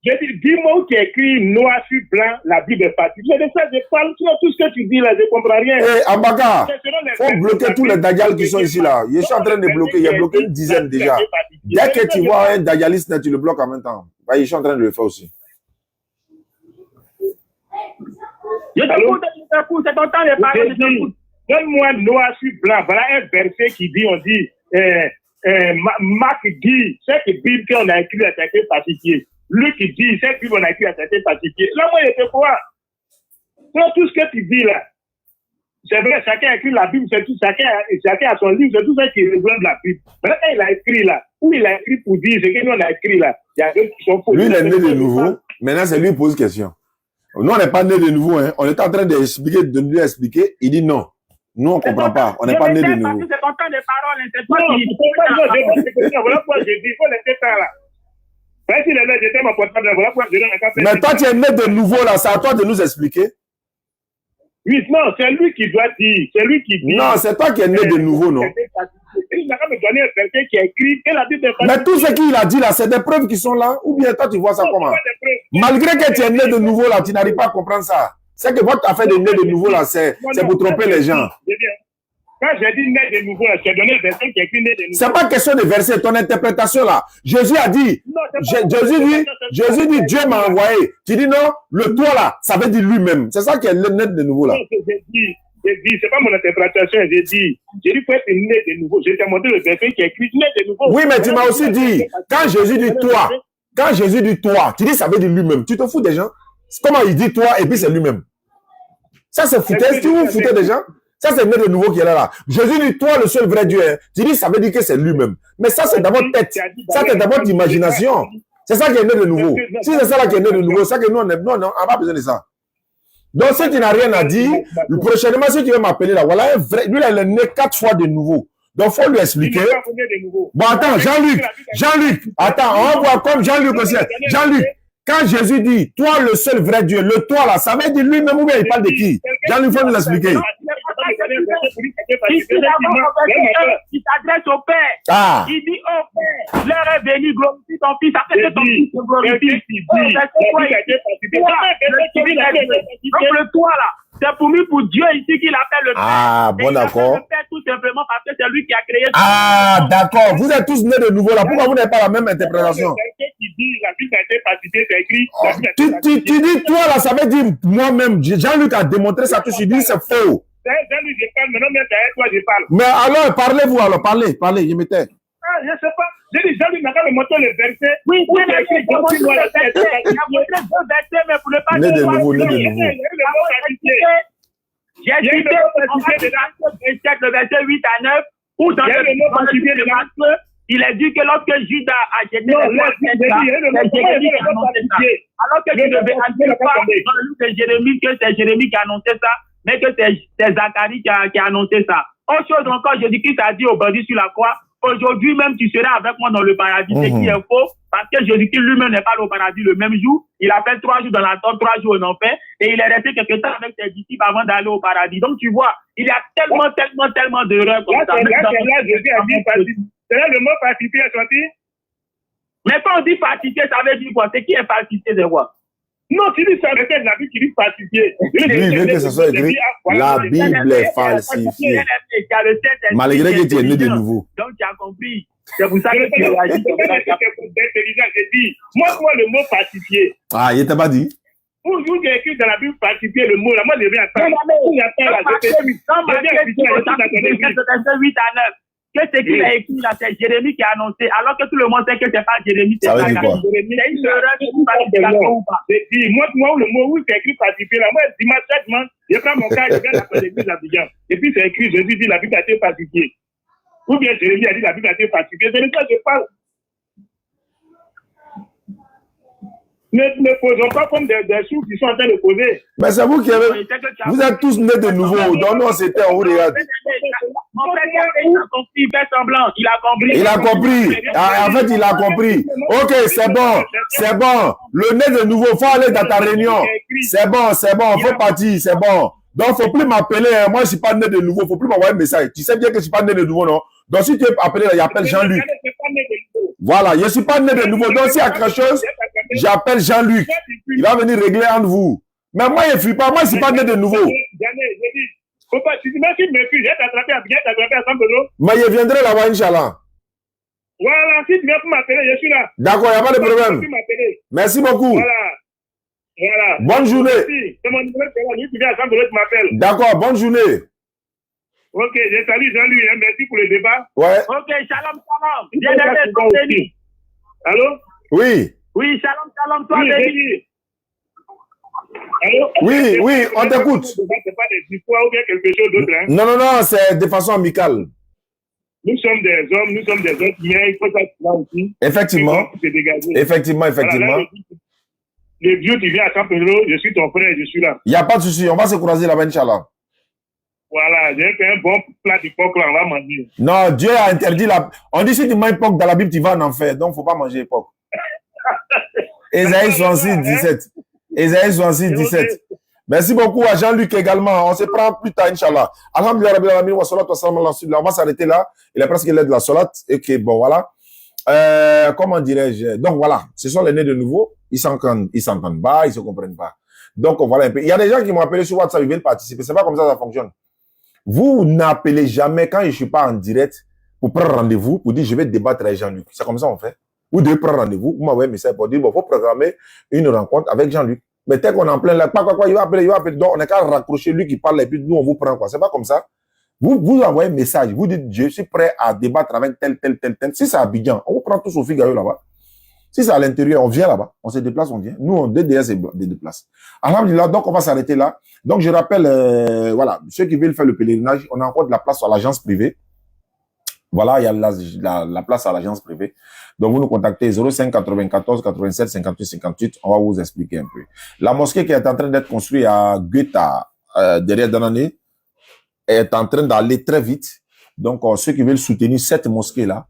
J'ai dit, dis-moi où tu écris noir sur blanc, la Bible est partie. C'est de ça que je parle. Tout ce que tu dis là, je ne comprends rien. Ambaka, il faut bloquer tous les dajals qui sont ici là. Je suis en train de bloquer. Il y a bloqué une dizaine déjà. Dès que tu vois un dajaliste, tu le bloques en même temps. Bah, je suis en train de le faire aussi. Je t'écoute, c'est ton temps de parler. Donne-moi noir sur blanc. Voilà un verset qui dit, on dit, Marc dit, cette Bible qu'on a écrit à certains pacifiés. Luc dit, cette Bible qu'on a écrit à certains pacifiés. Là, moi, je te crois. Tout ce que tu dis là, c'est vrai, chacun a écrit la Bible, c'est tout, chacun a son livre, c'est tout ça qui rejoint la Bible. Maintenant, quand il a écrit là, où il a écrit pour dire ce que nous on a écrit là, il y a d'autres qui sont faux. Lui, il est né de nouveau. Maintenant, c'est lui qui pose question. Nous, on n'est pas né de nouveau. Hein. On est en train d'expliquer, de lui expliquer. Il dit non. Nous, on ne comprend pas. On n'est pas né de nouveau. C'est ton temps de parole. C'est toi Non, qui... voilà pourquoi je dis, il faut laisser ça là. Parce qu'il est là, j'étais mon portable, voilà pourquoi je donne un café. Mais toi, tu es né de nouveau là. C'est à toi de nous expliquer. Oui, non, c'est lui qui doit dire. C'est lui qui dit. Non, c'est toi qui es né de nouveau, non? Il n'a qu'à me donner quelqu'un qui a écrit que la Bible est pas. Mais tout ce qu'il a dit là, c'est des preuves qui sont là. Ou bien toi, tu vois ça comment? Malgré que tu es né de nouveau là, tu n'arrives pas à comprendre ça. C'est que votre affaire de né de nouveau là, c'est pour tromper les gens. Quand j'ai dit né de nouveau, je t'ai donné le verset qui est écrit né de nouveau. C'est pas question de verset, ton interprétation là. Jésus a dit, Jésus dit, Dieu m'a envoyé. Tu dis non, le toi là, ça veut dire lui-même. C'est ça qui est le né de nouveau là. Non, j'ai dit, c'est pas mon interprétation, j'ai dit, faut être né de nouveau. Je t'ai montré le verset qui est écrit né de nouveau. Oui, mais tu m'as aussi dit, quand Jésus dit toi, tu dis ça veut dire lui-même. Tu te fous des gens? Comment il dit toi et puis c'est lui-même? Ça c'est foutaise, tu vous foutez des gens? Ça, c'est né de nouveau qui est là. Jésus dit, toi, le seul vrai Dieu. Hein. Tu dis, ça veut dire que c'est lui-même. Mais ça, c'est dans votre tête. Ça, c'est dans votre imagination. C'est ça qui est né de nouveau. Si c'est ça là qui est né de nouveau, c'est que nous, on n'a pas besoin de ça. Donc, si tu n'as rien à dire, prochainement, si tu veux m'appeler là, voilà un vrai. Lui, là, il est né 4 fois de nouveau. Donc, il faut lui expliquer. Bon, attends, Jean-Luc, attends, on va voir comme Jean-Luc aussi. Jean-Luc, quand Jésus dit, toi, le seul vrai Dieu, le toi là, ça veut dire lui-même ou bien il parle de qui? Jean-Luc, il faut nous l'expliquer. Il s'adresse au Père. Ah. Il dit au Père, l'heure est venue, glorifie ton fils, après que ton fils te glorifie. Donc le toi là, c'est pour lui, pour Dieu ici qu'il appelle le Père. Ah, bon, d'accord. Le Père tout simplement parce que c'est lui qui a créé. Ah, d'accord. Vous êtes tous nés de nouveau là. Pourquoi vous n'avez pas la même interprétation? Tu dis toi là, ça veut dire moi-même. Jean-Luc a démontré ça, tout il dit c'est faux. Jean-Luc, je parle, maintenant même c'est toi je parle. Mais alors, parlez-vous alors, parlez, je m'étais. Ah, je sais pas. J'ai dit, Jean-Luc n'a qu'à me montrer le verset. Oui, il a montré deux versets, mais pour ne pas né de nouveau, né de nouveau. J'ai cité le verset 8 à 9, où dans le livre de Marc, il est dit que lorsque Judas a jeté les poids, c'est Jérémie qui a annoncé ça. Alors que tu ne verras pas dans le livre de Jérémie que c'est Jérémie qui a annoncé ça, mais que c'est Zacharie qui a annoncé ça. Autre chose encore, Jésus-Christ a dit au bandit sur la croix, aujourd'hui même tu seras avec moi dans le paradis, ce qui est faux, parce que Jésus-Christ lui-même n'est pas au paradis le même jour. Il a fait 3 jours dans la tombe, 3 jours en enfer, et il est resté quelque temps avec ses disciples avant d'aller au paradis. Donc tu vois, il y a tellement d'erreurs comme ça. C'est là le mot falsifié est sorti. Mais quand on dit falsifié, ça veut dire quoi? C'est qui est falsifié de quoi? Non, tu dis ça, peut-être la Bible qui dit falsifié. Lui, il veut que ce soit écrit. La Bible est falsifiée. Malgré que tu es né de nouveau. Donc tu as compris. C'est pour ça que tu réagis comme ça. J'ai dit, moi, le mot falsifié. Ah, il t'a pas dit? Vous avez écrit dans la Bible falsifié le mot, là, moi, je viens à ça. Dans 8 à 9. Que ce qu'il a écrit là, c'est Jérémie qui a annoncé, alors que tout le monde sait que c'est pas Jérémie, c'est pas Jérémie. C'est une erreur de ou pas. Moi, le mot où c'est écrit falsifié là, moi, dimanche, chaque dimanche, je prends mon cas, je viens à l'église d'Abidjan. Et puis c'est écrit, Jésus dit la Bible a été falsifiée. Ou bien Jérémie a dit la Bible a été falsifiée. C'est de ça que je parle. Ne posons pas comme des sous qui sont en train de poser. Mais c'est vous qui avez. Vous êtes tous nés de nouveau. Donc, nous, c'était, on vous regarde. Mon frère, il a compris, il fait semblant. Il a compris. Il a compris. En fait, il a compris. Ok, c'est bon. C'est bon. Le nez de nouveau, il faut aller dans ta réunion. C'est bon. Il faut partir. C'est bon. Donc, il ne faut plus m'appeler. Moi, je ne suis pas né de nouveau. Il ne faut plus m'envoyer un message. Tu sais bien que je ne suis pas né de nouveau, non? Donc, si tu es appelé, il appelle Jean-Luc. Voilà, je ne suis pas né de nouveau. Donc, s'il y a quelque chose, j'appelle Jean-Luc. Il va venir régler entre vous. Mais moi, je ne suis pas. Moi, je ne suis pas né de nouveau. Mais je viendrai là-bas, Inch'Allah. Voilà, si tu viens pour m'appeler, je suis là. D'accord, il n'y a pas de problème. Merci beaucoup. Voilà. Bonne journée. C'est mon numéro, tu viens à Saint-Denis, tu m'appelles. D'accord, bonne journée. Ok, je salue Jean-Louis, hein, merci pour le débat. Ouais. Ok, shalom, shalom. Bien-aimé, toi béni. Allô? Oui. Oui, shalom, shalom, toi Oui, béni. Allô? Oui, oui, on t'écoute. C'est pas des histoires ou bien quelque chose d'autre. Hein? Non, non, non, c'est de façon amicale. Nous sommes des hommes, nous sommes des êtres humains, il faut ça aussi. Effectivement. Effectivement, effectivement. Voilà, là, le Dieu qui vient à Campero, je suis ton frère, je suis là. Il n'y a pas de souci, on va se croiser là-bas, Inch'Allah. Voilà, j'ai fait un bon plat de porc là, on va manger. Non, Dieu a interdit la... On dit si tu manges porc dans la Bible, tu vas en enfer, donc il ne faut pas manger porc. Ésaïe 66, 17. Ésaïe 66, 17. Merci beaucoup à Jean-Luc également. On se prend plus tard, Inch'Allah. Alhamdulillah, Rabbil Alamin, wa salatu wa salam ala rasulillah. On va s'arrêter là. Il est presque l'heure de la salat. Ok, bon, voilà. Comment dirais-je? Donc, voilà. Ce sont les nés de nouveau. Ils s'entendent pas, ils se comprennent pas. Donc, voilà un peu. Il y a des gens qui m'ont appelé sur WhatsApp, ils veulent participer. C'est pas comme ça fonctionne. Vous n'appelez jamais quand je suis pas en direct pour prendre rendez-vous, pour dire je vais débattre avec Jean-Luc. C'est comme ça on fait. Vous devez prendre rendez-vous. Vous m'envoyez un message pour dire bon, faut programmer une rencontre avec Jean-Luc. Mais dès qu'on est en plein là, quoi, il va appeler. Donc, on est qu'à raccrocher lui qui parle et puis nous, on vous prend quoi. C'est pas comme ça. Vous envoyez un message. Vous dites, je suis prêt à débattre avec tel. Si c'est à Abidjan, on vous prend tous au Figaro là-bas. Si c'est à l'intérieur, on vient là-bas. On se déplace, on vient. Nous, on DDS se déplace. Alhamdulillah, donc on va s'arrêter là. Donc, je rappelle, voilà, ceux qui veulent faire le pèlerinage, on a encore de la place à l'agence privée. Voilà, il y a la place à l'agence privée. Donc, vous nous contactez 05 94 87 58 58. On va vous expliquer un peu. La mosquée qui est en train d'être construite à Guetta, derrière Danané, est en train d'aller très vite. Donc, ceux qui veulent soutenir cette mosquée-là,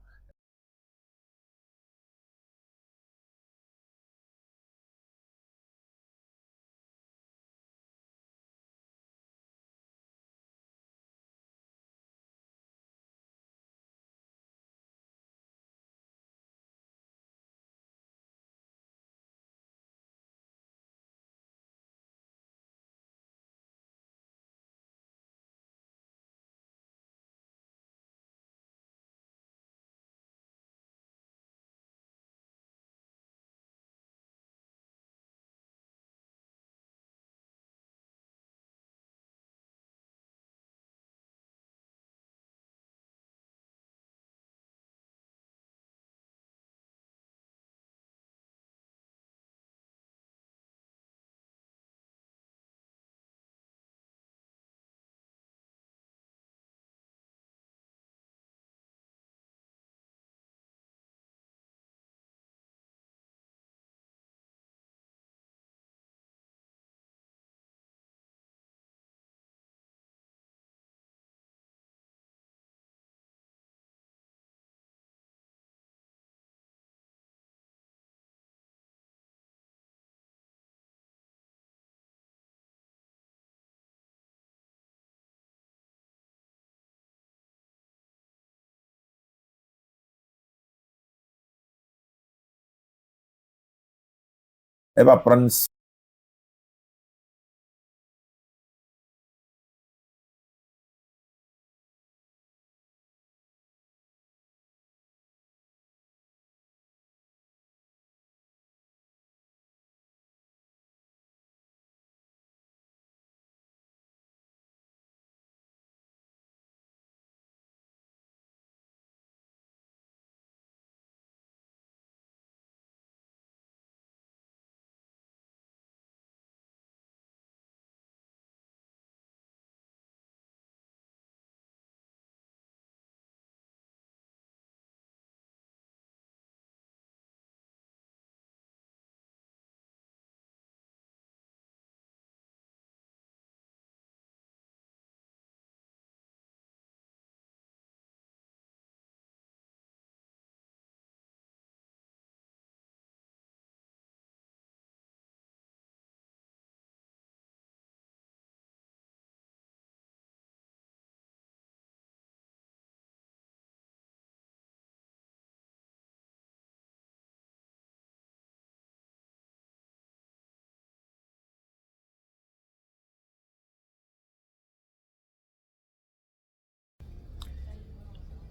elle va prendre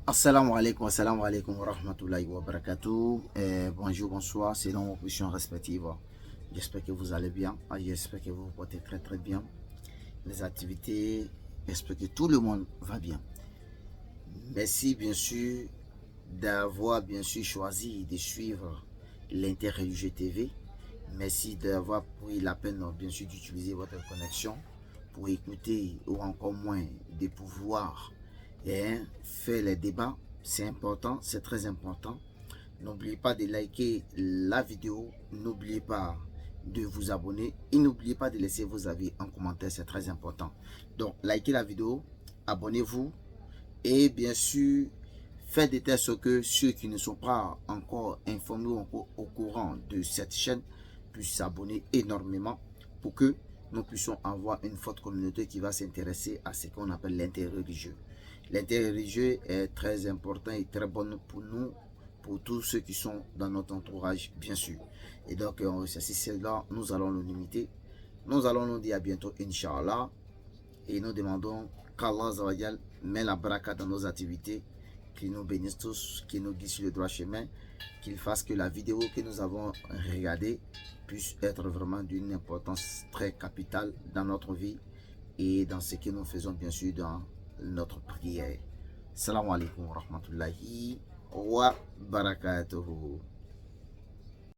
Assalamu alaikum wa rahmatullahi wa barakatuh. Bonjour, bonsoir, selon vos positions respectives. J'espère que vous allez bien. J'espère que vous vous portez très très bien. Les activités J'espère que tout le monde va bien. Merci bien sûr d'avoir bien sûr choisi de suivre l'Interreligieux TV. Merci d'avoir pris la peine bien sûr d'utiliser votre connexion pour écouter ou encore moins de pouvoir faire les débats. C'est important, c'est très important. N'oubliez pas de liker la vidéo, n'oubliez pas de vous abonner et n'oubliez pas de laisser vos avis en commentaire, c'est très important. Donc likez la vidéo, abonnez-vous et bien sûr faites de telle sorte que ceux qui ne sont pas encore informés ou au courant de cette chaîne puissent s'abonner énormément pour que nous puissions avoir une forte communauté qui va s'intéresser à ce qu'on appelle l'interreligieux. L'interreligieux est très important et très bon pour nous, pour tous ceux qui sont dans notre entourage, bien sûr. Et donc, si c'est là, nous allons nous limiter. Nous allons nous dire à bientôt, Inch'Allah. Et nous demandons qu'Allah Zawajal met la baraka dans nos activités, qu'il nous bénisse tous, qu'il nous guide sur le droit chemin, qu'il fasse que la vidéo que nous avons regardée puisse être vraiment d'une importance très capitale dans notre vie et dans ce que nous faisons bien sûr dans notre prière. Salam alaikum wa rahmatullahi wa barakatuhu.